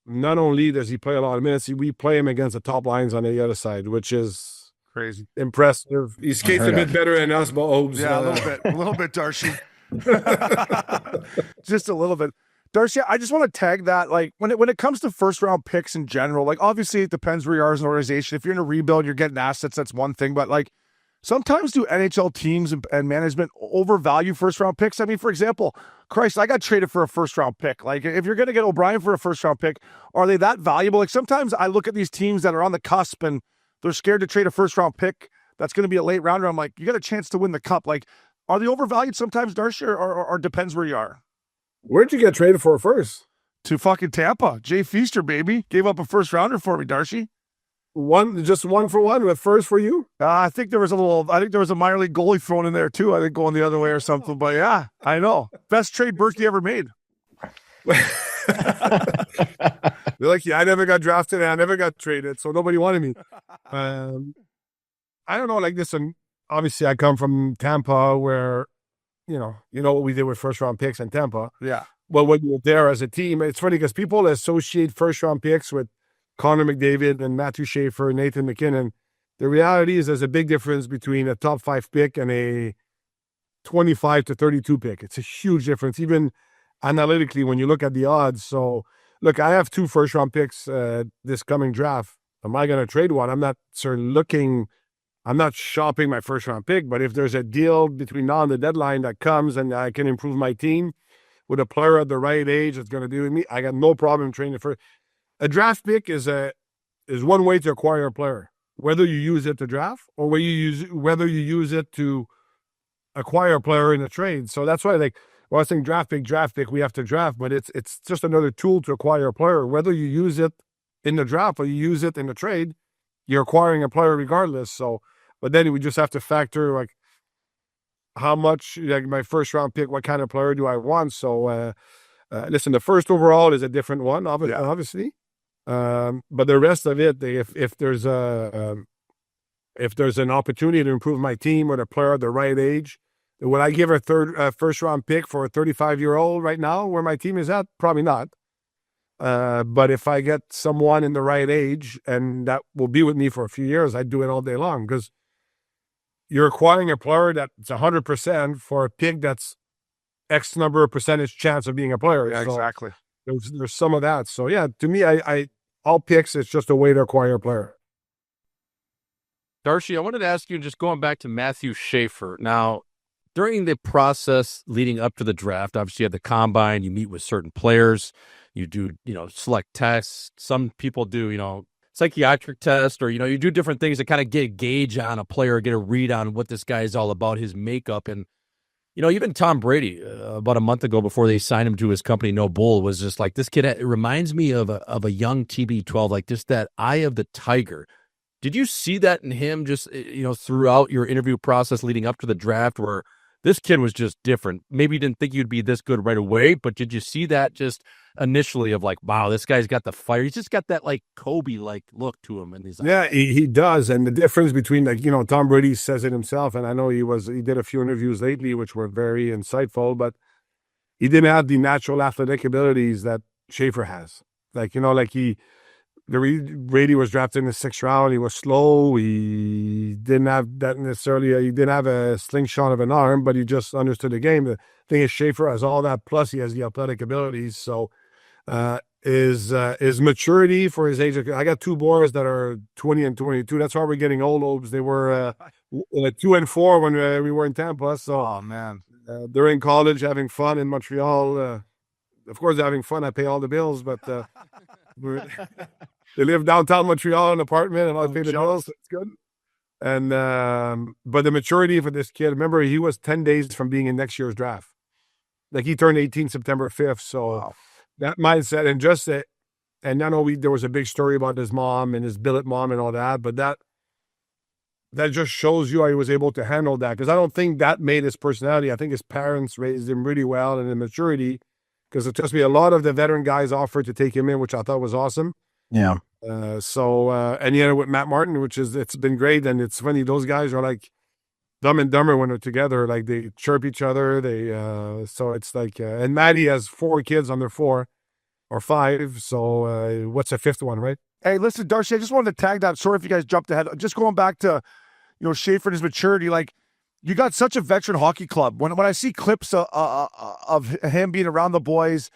Not only does he play a lot of minutes, we play him against the top lines on the other side, which is Crazy. Impressive. He skates a bit better than us, but yeah, a little bit, Darcy. Just a little bit. Darcy, I just want to tag that, like, when it comes to first-round picks in general, like, obviously it depends where you are as an organization. If you're in a rebuild, you're getting assets, that's one thing. But, like, sometimes do NHL teams and management overvalue first-round picks? I mean, for example, Christ, I got traded for a first-round pick. Like, if you're going to get O'Brien for a first-round pick, are they that valuable? Like, sometimes I look at these teams that are on the cusp and they're scared to trade a first-round pick that's going to be a late rounder. I'm like, you got a chance to win the cup. Like, are they overvalued sometimes, Darcy, or depends where you are? Where'd you get traded for first? To fucking Tampa. Jay Feaster, baby. Gave up a first rounder for me, Darcy. Just one for one with first for you? I think there was a minor league goalie thrown in there too. I think going the other way or something. But yeah, I know. Best trade Berkey ever made. They're like, yeah, I never got drafted and I never got traded, so nobody wanted me. I don't know, like this. And obviously, I come from Tampa, where you know what we did with first round picks in Tampa. Yeah. Well, when you're there as a team, it's funny because people associate first round picks with Connor McDavid and Matheiu Schaefer and Nathan McKinnon. The reality is there's a big difference between a top 5 pick and a 25 to 32 pick. It's a huge difference, even analytically, when you look at the odds. So, look, I have 2 first round picks this coming draft. Am I going to trade one? I'm not I'm not shopping my first round pick, but if there's a deal between now and the deadline that comes and I can improve my team with a player at the right age that's going to do with me, I got no problem trading for. A draft pick is one way to acquire a player, whether you use it to draft or whether you use it to acquire a player in a trade. So that's why, like, when I was saying draft pick, we have to draft, but it's just another tool to acquire a player. Whether you use it in the draft or you use it in the trade, you're acquiring a player regardless. So, but then we just have to factor, like, how much, like, my first round pick, what kind of player do I want? So, listen, the first overall is a different one, obviously. But the rest of it, if there's an opportunity to improve my team with a player at the right age, would I give a first round pick for a 35-year-old right now where my team is at? Probably not. But if I get someone in the right age and that will be with me for a few years, I'd do it all day long, because you're acquiring a player that's 100% for a pick that's X number of percentage chance of being a player. Yeah, so exactly. There's some of that. So yeah, to me, I all picks, it's just a way to acquire a player. Darcy, I wanted to ask you, just going back to Matheiu Schaefer. Now, during the process leading up to the draft, obviously you have the combine, you meet with certain players, you do, select tests. Some people do, psychiatric test, or, you do different things to kind of get a gauge on a player, get a read on what this guy is all about, his makeup. And, even Tom Brady, about a month ago before they signed him to his company, No Bull, was just like, this kid, it reminds me of a young TB12, like just that eye of the tiger. Did you see that in him just, throughout your interview process leading up to the draft, where this kid was just different? Maybe you didn't think you'd be this good right away, but did you see that just initially of like, wow, this guy's got the fire. He's just got that like Kobe-like look to him. And he does. And the difference between, like, Tom Brady says it himself, and I know he did a few interviews lately, which were very insightful, but he didn't have the natural athletic abilities that Schaefer has. Brady was drafted in the 6th round. He was slow. He didn't have that necessarily. He didn't have a slingshot of an arm, but he just understood the game. The thing is, Schaefer has all that. Plus, he has the athletic abilities. So his maturity for his age. I got two boys that are 20 and 22. That's why we're getting old. They were 2 and 4 when we were in Tampa. So, Oh man, they're in college having fun in Montreal. Of course, they're having fun. I pay all the bills, but they live downtown Montreal in an apartment, and I pay the bills. So it's good. And but the maturity for this kid. Remember, he was 10 days from being in next year's draft. Like he turned 18 September 5th. So. Wow. That mindset and just that, and I know there was a big story about his mom and his billet mom and all that, but that just shows you how he was able to handle that. Because I don't think that made his personality. I think his parents raised him really well and in maturity. Because it trust me, a lot of the veteran guys offered to take him in, which I thought was awesome. Yeah. And with Matt Martin, it's been great. And it's funny, those guys are like Dumb and Dumber when they're together. Like they chirp each other. So it's like, and Maddie has 4 kids under 4 or 5. So what's the 5th one, right? Hey, listen, Darcy, I just wanted to tag that. Sorry if you guys jumped ahead. Just going back to, Schaefer and his maturity. Like, you got such a veteran hockey club. When I see clips of him being around the boys,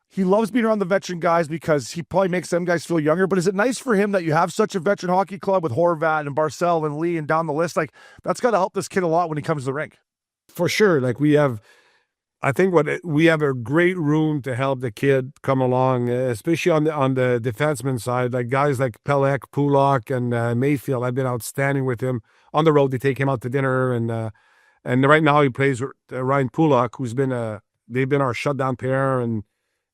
he loves being around the veteran guys because he probably makes them guys feel younger. But is it nice for him that you have such a veteran hockey club with Horvat and Barcel and Lee and down the list? Like, that's got to help this kid a lot when he comes to the rink. For sure. Like we have a great room to help the kid come along, especially on the defenseman side. Like guys like Pelech, Pulak, and Mayfield. I've been outstanding with him on the road. They take him out to dinner, and right now he plays with Ryan Pulak, who's they've been our shutdown pair, and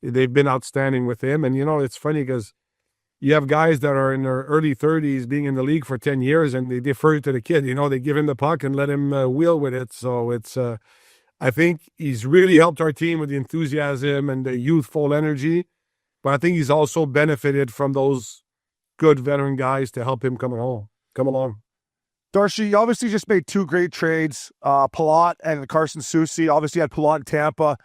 they've been outstanding with him. And it's funny because you have guys that are in their early 30s being in the league for 10 years, and they defer to the kid. They give him the puck and let him wheel with it. So it's. I think he's really helped our team with the enthusiasm and the youthful energy, but I think he's also benefited from those good veteran guys to help him come along. Darcy, you obviously just made 2 great trades, Palat and Carson Soucy. Obviously, you had Palat in Tampa.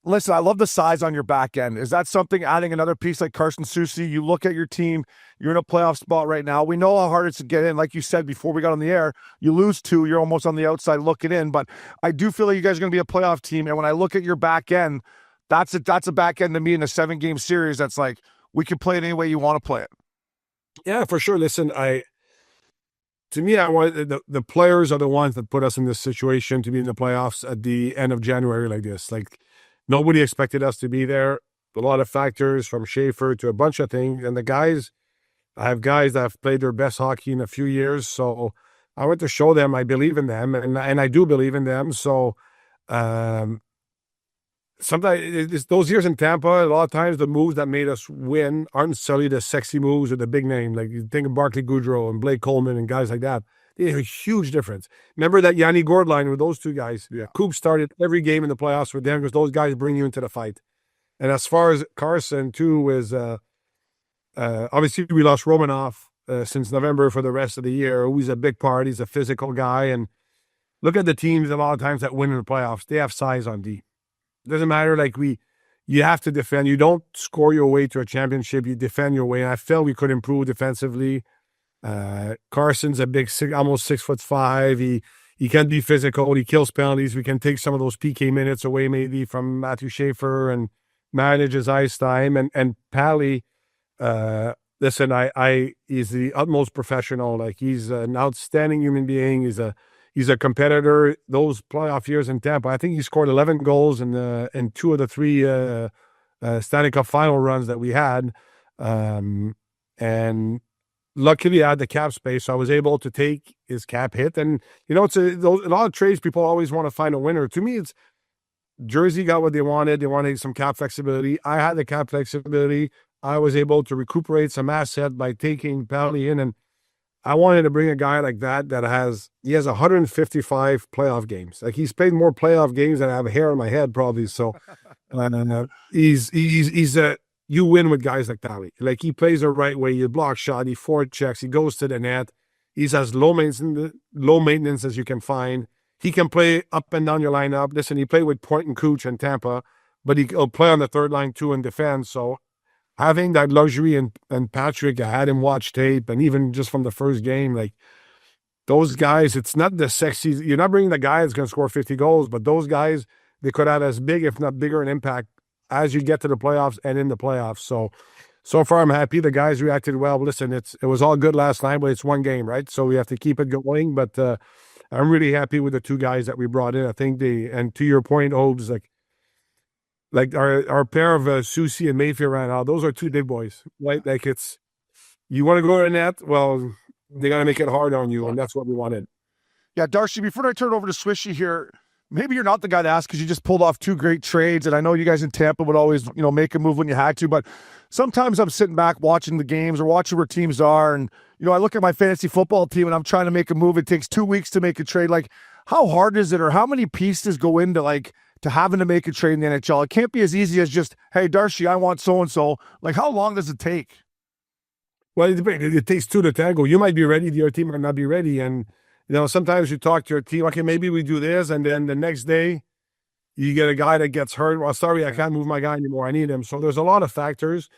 Listen, I love the size on your back end. Is that something, adding another piece like Carson Soucy, you look at your team, you're in a playoff spot right now. We know how hard it is to get in. Like you said before we got on the air, you lose 2, you're almost on the outside looking in. But I do feel like you guys are going to be a playoff team. And when I look at your back end, that's a back end to me in a 7-game series. That's like, we can play it any way you want to play it. Yeah, for sure. Listen, to me, I want the players are the ones that put us in this situation to be in the playoffs at the end of January like this. Like, nobody expected us to be there. A lot of factors from Schaefer to a bunch of things. And I have guys that have played their best hockey in a few years. So I want to show them I believe in them, and I do believe in them. So sometimes those years in Tampa, a lot of times the moves that made us win aren't necessarily the sexy moves or the big name. Like you think of Barclay Goodrow and Blake Coleman and guys like that. They have a huge difference. Remember that Yanni Gourde line with those 2 guys? Yeah. Coop started every game in the playoffs with them because those guys bring you into the fight. And as far as Carson, too, is obviously we lost Romanov since November for the rest of the year. Who's a big part. He's a physical guy. And look at the teams a lot of times that win in the playoffs. They have size on D. It doesn't matter. Like you have to defend. You don't score your way to a championship. You defend your way. And I felt we could improve defensively. Carson's a big, almost 6'5". He can be physical. He kills penalties. We can take some of those PK minutes away maybe from Matheiu Schaefer and manage his ice time. And Pally, listen, he's the utmost professional. Like he's an outstanding human being. He's a competitor. Those playoff years in Tampa, I think he scored 11 goals in 2 of the 3 Stanley Cup final runs that we had. And luckily, I had the cap space, so I was able to take his cap hit. And, it's a lot of trades, people always want to find a winner. To me, it's Jersey got what they wanted. They wanted some cap flexibility. I had the cap flexibility. I was able to recuperate some asset by taking Pally in. And I wanted to bring a guy like that he has 155 playoff games. Like he's played more playoff games than I have hair on my head probably. So you win with guys like Pally. Like he plays the right way. You block shot. He forward checks. He goes to the net. He's as low maintenance as you can find. He can play up and down your lineup. Listen, he played with Point and Cooch in Tampa, but he'll play on the 3rd line too in defense. So having that luxury and Patrick, I had him watch tape, and even just from the first game, like those guys, it's not the sexy. You're not bringing the guy that's going to score 50 goals, but those guys, they could have as big, if not bigger, an impact as you get to the playoffs and in the playoffs. So far I'm happy. The guys reacted well. Listen, it was all good last night, but it's one game, right? So we have to keep it going. But I'm really happy with the two guys that we brought in. I think and to your point, Obes, like our pair of Susie and Mayfield right now, those are two big boys, right? Like you want to go to the net, well, they got to make it hard on you, and that's what we wanted. Yeah, Darcy, before I turn it over to Swishy here, maybe you're not the guy to ask because you just pulled off two great trades, and I know you guys in Tampa would always, make a move when you had to, but sometimes I'm sitting back watching the games or watching where teams are, and, I look at my fantasy football team and I'm trying to make a move. It takes 2 weeks to make a trade. Like, how hard is it, or how many pieces go into, to having to make a trade in the NHL? It can't be as easy as just, hey, Darcy, I want so-and-so. Like, how long does it take? Well, it takes two to tango. You might be ready, your team might not be ready, and sometimes you talk to your team, okay, maybe we do this, and then the next day you get a guy that gets hurt. Well, sorry, I can't move my guy anymore. I need him. So there's a lot of factors.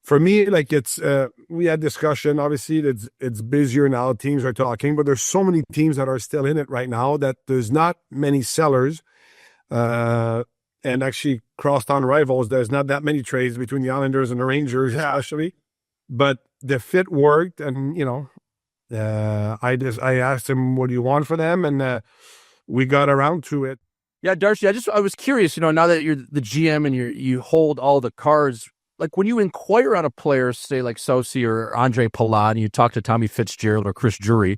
For me, it's we had discussion. Obviously, it's busier now. Teams are talking, but there's so many teams that are still in it right now that there's not many sellers. And actually, crosstown rivals, there's not that many trades between the Islanders and the Rangers, especially. But the fit worked, and I asked him, what do you want for them? And we got around to it. Yeah, Darcy, I was curious, now that you're the GM and you hold all the cards, like when you inquire on a player, say like Sosi or Andre Palat, and you talk to Tommy Fitzgerald or Chris Drury,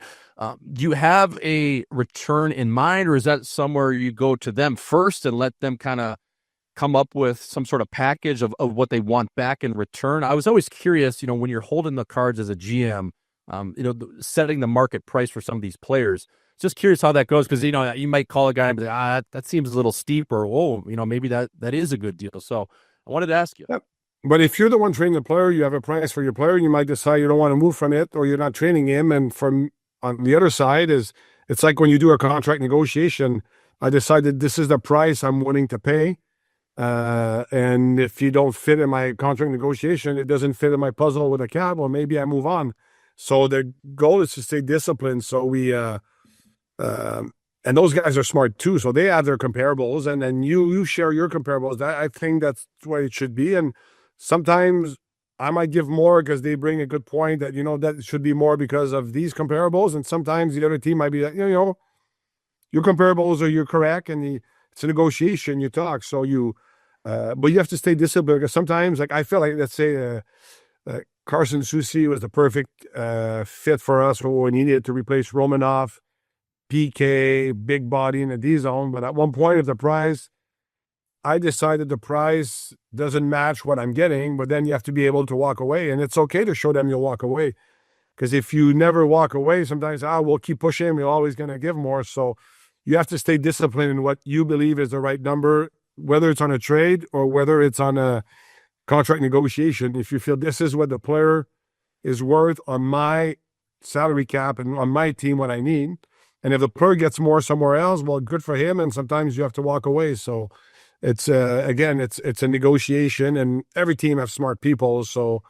do you have a return in mind, or is that somewhere you go to them first and let them kind of come up with some sort of package of what they want back in return? I was always curious, when you're holding the cards as a GM, setting the market price for some of these players. Just curious how that goes, because you might call a guy and be like, that seems a little steep, or maybe that is a good deal. So I wanted to ask you. Yep. But if you're the one training the player, you have a price for your player, you might decide you don't want to move from it, or you're not training him. And on the other side it's like when you do a contract negotiation, I decided this is the price I'm willing to pay. And if you don't fit in my contract negotiation, it doesn't fit in my puzzle with a cap, or maybe I move on. So the goal is to stay disciplined. So we, and those guys are smart too. So they have their comparables, and then you share your comparables. I think that's the way it should be. And sometimes I might give more because they bring a good point that, that should be more because of these comparables. And sometimes the other team might be like, your comparables are, you're correct. And it's a negotiation, you talk. So but you have to stay disciplined, because sometimes, I feel like, let's say, Carson Soucy was the perfect fit for us when we needed to replace Romanov, PK, big body in the D zone. But at one point of the price, I decided the price doesn't match what I'm getting, but then you have to be able to walk away. And it's okay to show them you'll walk away. Because if you never walk away, sometimes, we'll keep pushing, we're always going to give more. So you have to stay disciplined in what you believe is the right number, whether it's on a trade or whether it's on a contract negotiation. If you feel this is what the player is worth on my salary cap and on my team, what I need, and if the player gets more somewhere else, well, good for him. And sometimes you have to walk away. So it's again, it's a negotiation, and every team has smart people. So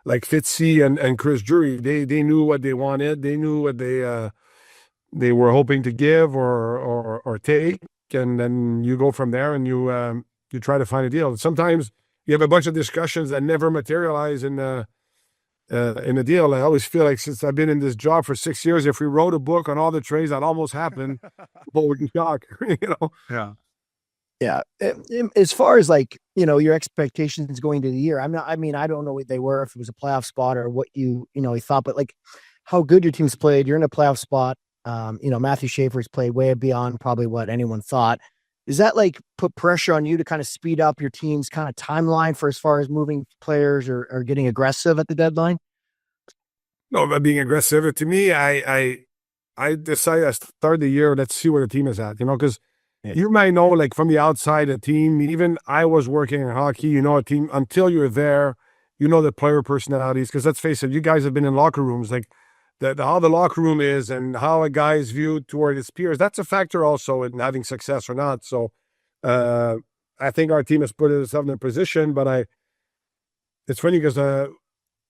like Fitzy and Chris Drury, they knew what they wanted. They knew what they were hoping to give or take, and then you go from there and you try to find a deal. Sometimes you have a bunch of discussions that never materialize in a deal. I always feel like, since I've been in this job for 6 years, if we wrote a book on all the trades that almost happened, but we can shock, Yeah. Yeah. As far as your expectations going into the year, I don't know what they were, if it was a playoff spot or what you thought, but how good your team's played. You're in a playoff spot. Matthew Schaefer's played way beyond probably what anyone thought. Does that put pressure on you to kind of speed up your team's kind of timeline for as far as moving players or getting aggressive at the deadline? No, but being aggressive, to me, I decided I start the year, let's see where the team is at, because you might know, from the outside, a team, even I was working in hockey, a team, until you're there, the player personalities, because let's face it, you guys have been in locker rooms, how the locker room is and how a guy is viewed toward his peers. That's a factor also in having success or not. So I think our team has put itself in a position, but it's funny because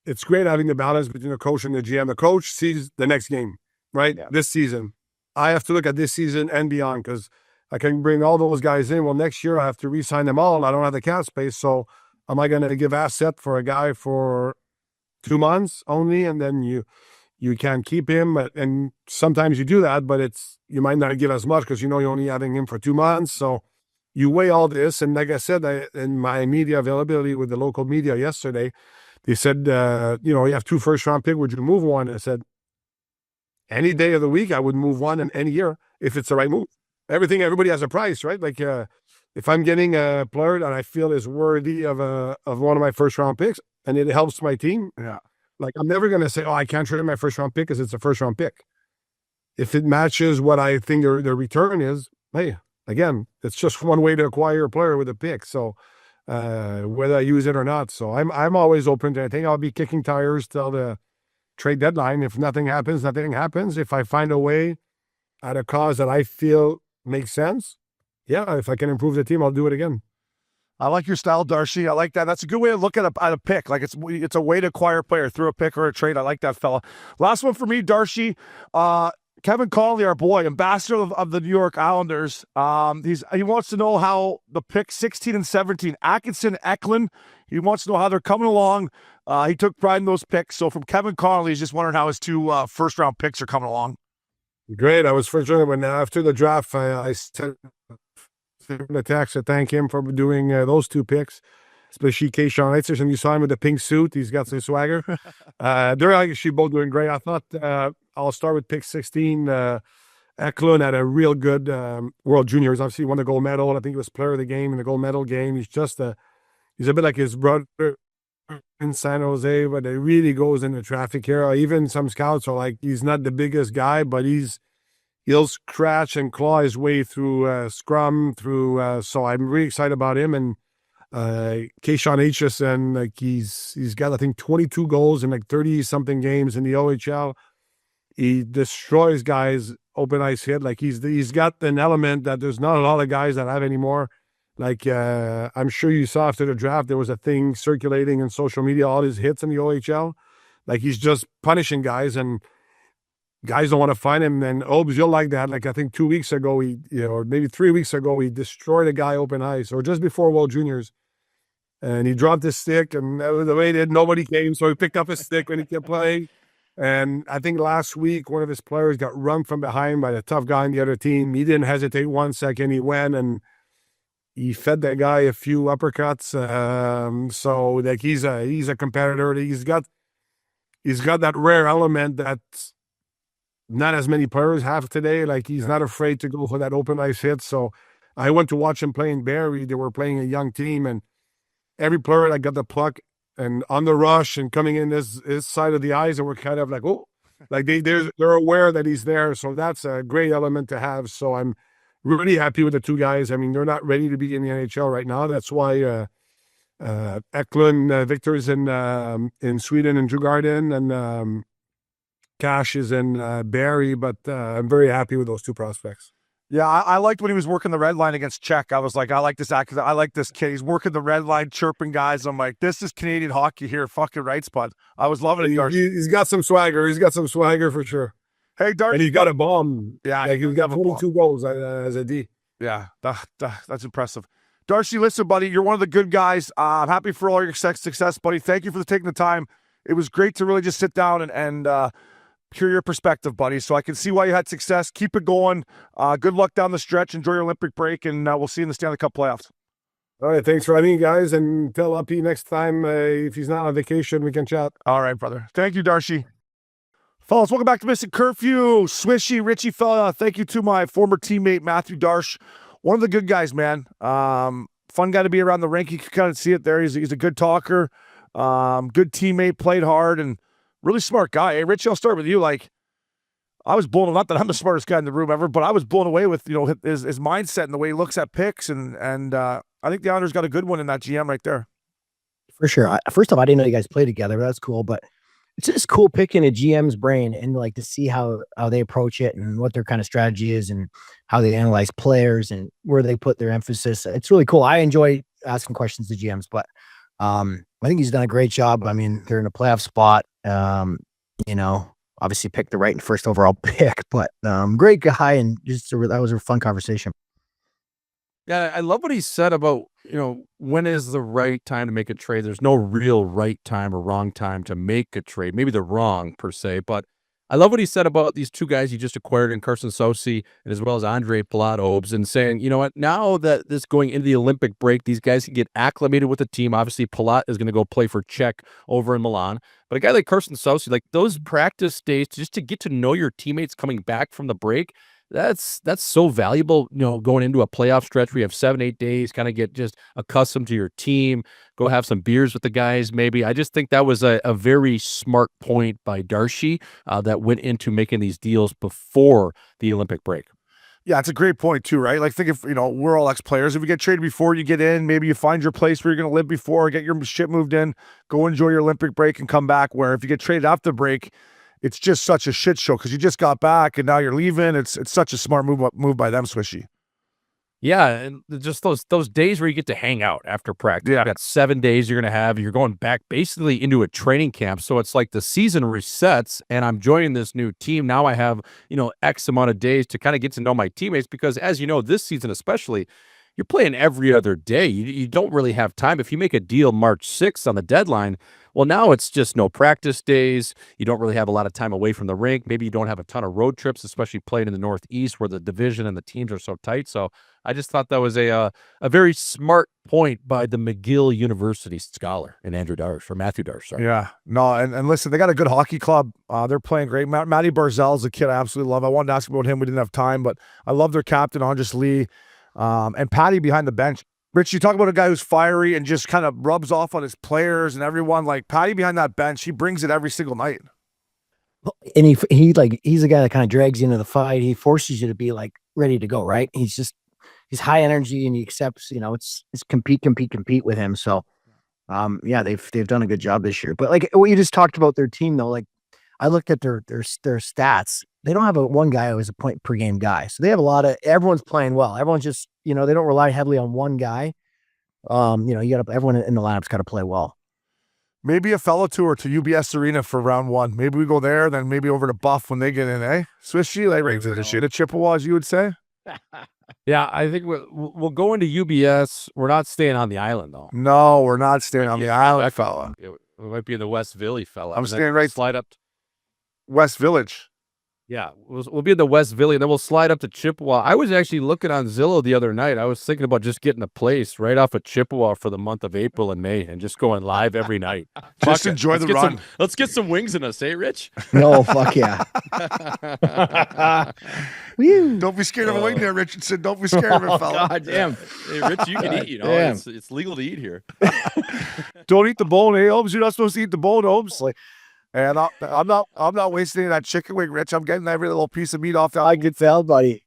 it's great having the balance between the coach and the GM. The coach sees the next game, right? Yeah. This season. I have to look at this season and beyond, because I can bring all those guys in. Well, next year I have to re-sign them all. I don't have the cap space. So am I going to give asset for a guy for 2 months only? And then you can't keep him. And sometimes you do that, but you might not give as much because you're only having him for 2 months. So you weigh all this. And like I said, in my media availability with the local media yesterday, they said, you have 2 first-round picks. Would you move one? I said, any day of the week, I would move one in any year if it's the right move. Everybody has a price, right? Like if I'm getting a player that I feel is worthy of one of my first-round picks and it helps my team, like I'm never going to say, I can't trade my first-round pick because it's a first-round pick. If it matches what I think the return is, hey, again, it's just one way to acquire a player with a pick. So whether I use it or not. So I'm always open to it. I think I'll be kicking tires till the trade deadline. If nothing happens, nothing happens. If I find a way at a cause that I feel makes sense, if I can improve the team, I'll do it again. I like your style, Darcy. I like that. That's a good way to look at a pick. Like it's a way to acquire a player through a pick or a trade. I like that, fella. Last one for me, Darcy. Kevin Connolly, our boy, ambassador of the New York Islanders. He wants to know how the pick 16 and 17, Atkinson, Macklin. He wants to know how they're coming along. He took pride in those picks. So from Kevin Connolly, he's just wondering how his 2 first-round picks are coming along. Great. I was fortunate when after the draft, I sent a text to thank him for doing those 2 picks, especially Keyshawn Eitzers. And you saw him with the pink suit. He's got some swagger. They're actually both doing great. I thought I'll start with pick 16. Macklin had a real good World Juniors. Obviously, he won the gold medal. I think he was player of the game in the gold medal game. He's just he's a bit like his brother in San Jose, but it really goes in the traffic here. Even some scouts are like, he's not the biggest guy, but he'll scratch and claw his way through scrum, so I'm really excited about him. And Keyshawn Eitzers, like he's got, I think, 22 goals in like 30-something games in the OHL. He destroys guys open ice hit. Like he's got an element that there's not a lot of guys that have anymore. Like I'm sure you saw after the draft, there was a thing circulating in social media, all his hits in the OHL. Like he's just punishing guys, and guys don't want to find him. And Obes, you'll like that. Like I think 2 weeks ago, or maybe 3 weeks ago, he destroyed a guy open ice, or just before World Juniors. And he dropped his stick, and the way he did, nobody came, so he picked up his stick when he kept playing. And I think last week, one of his players got run from behind by the tough guy on the other team. He didn't hesitate 1 second. He went and he fed that guy a few uppercuts. So like he's a competitor. He's got that rare element that not as many players have today. Like he's not afraid to go for that open ice hit. So I went to watch him play in Barrie. They were playing a young team, and every player that got the puck and on the rush and coming in his side of the ice, they were kind of like, oh, like they're aware that he's there. So that's a great element to have. So I'm really happy with the 2 guys. I mean, they're not ready to be in the NHL right now. That's why Macklin, Victor's in Sweden and Djurgården, and Cash is in Barrie. But I'm very happy with those 2 prospects. Yeah, I liked when he was working the red line against Czech. I was like, I like this actor. I like this kid. He's working the red line, chirping guys. I'm like, this is Canadian hockey here. Fucking right spot. I was loving it, Darcy. He's got some swagger. He's got some swagger for sure. Hey, Darcy. And he's got a bomb. Yeah. Like he's got 22 goals as a D. Yeah, that's impressive. Darcy, listen, buddy, you're one of the good guys. I'm happy for all your success, buddy. Thank you for taking the time. It was great to really just sit down and hear your perspective, buddy. So I can see why you had success. Keep it going. Good luck down the stretch. Enjoy your Olympic break, and we'll see you in the Stanley Cup playoffs. All right, thanks for having me, guys. And tell Uppy next time if he's not on vacation, we can chat. All right, brother. Thank you, Darcy. Fellas, welcome back to Missin Curfew. Swishy, Richie fella. Thank you to my former teammate, MATHIEU DARCHE. One of the good guys, man. Fun guy to be around the rink. You can kind of see it there. He's a good talker. Good teammate, played hard, and really smart guy. Hey, Richie, I'll start with you. Like, I was blown, not that I'm the smartest guy in the room ever, but I was blown away with, his mindset and the way he looks at picks. And I think the Islanders got a good one in that GM right there. For sure. First off, I didn't know you guys played together. That's cool, but it's just cool picking a GM's brain and like to see how they approach it and what their kind of strategy is and how they analyze players and where they put their emphasis. It's really cool. I enjoy asking questions to GMs, but I think he's done a great job. I mean, they're in a playoff spot. Obviously picked the right and first overall pick, but great guy, and that was a fun conversation. Yeah, I love what he said about, when is the right time to make a trade. There's no real right time or wrong time to make a trade. Maybe the wrong per se, but I love what he said about these two guys he just acquired in Carson Soucy and as well as Andre Palat-Obes, and saying, you know what, now that this going into the Olympic break, these guys can get acclimated with the team. Obviously, Palat is going to go play for Czech over in Milan, but a guy like Carson Soucy, like those practice days just to get to know your teammates coming back from the break, that's so valuable, going into a playoff stretch where you have 7-8 days, kind of get just accustomed to your team, go have some beers with the guys maybe. I just think that was a very smart point by Darche that went into making these deals before the Olympic break. Yeah, it's a great point too, right? Like think if, we're all ex-players. If you get traded before you get in, maybe you find your place where you're going to live before, get your shit moved in, go enjoy your Olympic break and come back. Where if you get traded after the break, it's just such a shit show because you just got back and now you're leaving. It's such a smart move by them, Swishy. Yeah, and just those days where you get to hang out after practice. Yeah. You got 7 days you're going to have. You're going back basically into a training camp. So it's like the season resets and I'm joining this new team. Now I have, X amount of days to kind of get to know my teammates because as you know, this season especially, you're playing every other day. You don't really have time. If you make a deal March 6th on the deadline, well, now it's just no practice days. You don't really have a lot of time away from the rink. Maybe you don't have a ton of road trips, especially playing in the Northeast where the division and the teams are so tight. So I just thought that was a very smart point by the McGill University scholar and Andrew Darche, or MATHIEU Darche. Sorry. Yeah, no, and listen, they got a good hockey club. They're playing great. Matty Barzell's a kid I absolutely love. I wanted to ask about him. We didn't have time, but I love their captain, Andres Lee, and Patty behind the bench. Rich, you talk about a guy who's fiery and just kind of rubs off on his players and everyone. Like Patty behind that bench, he brings it every single night. And he's a guy that kind of drags you into the fight. He forces you to be like ready to go, right? He's high energy and he accepts, it's compete with him. So, yeah, they've done a good job this year. But like what you just talked about their team though, like I looked at their stats. They don't have one guy who is a point per game guy. So they have everyone's playing well. Everyone's just, they don't rely heavily on one guy. Everyone in the lineup's got to play well. Maybe a fellow tour to UBS Arena for round one. Maybe we go there, then maybe over to Buff when they get in, eh? Swishy, like the Chippewas, you would say? Yeah, I think we'll go into UBS. We're not staying on the island, though. No, we're not staying on the island, fella. We might be in the West Village, fella. I'm staying right. Slide up. West Village. Yeah, we'll be in the West Village, and then we'll slide up to Chippewa. I was actually looking on Zillow the other night. I was thinking about just getting a place right off of Chippewa for the month of April and May and just going live every night. Just enjoy the run. Let's get some wings in us, eh, Rich? No, fuck yeah. Don't be scared of a wing there, Richardson. Don't be scared of it, fella. God damn. Hey, Rich, you can eat, It's legal to eat here. Don't eat the bone, eh, Holmes? You're not supposed to eat the bone, Holmes. And I'm not wasting that chicken wing, Rich. I'm getting every little piece of meat off that. I could tell, buddy.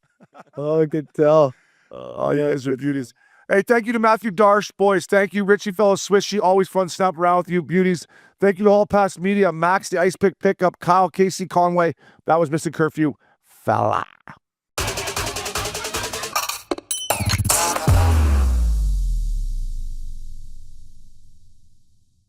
Oh, I could tell. Oh, yeah, those are beauties. Hey, thank you to MATHIEU Darche, boys. Thank you, Richie, fellow Swishy. Always fun snapping around with you, beauties. Thank you to All Past Media, Max, the Ice Pick Pickup, Kyle, Casey, Conway. That was Missin Curfew, fella.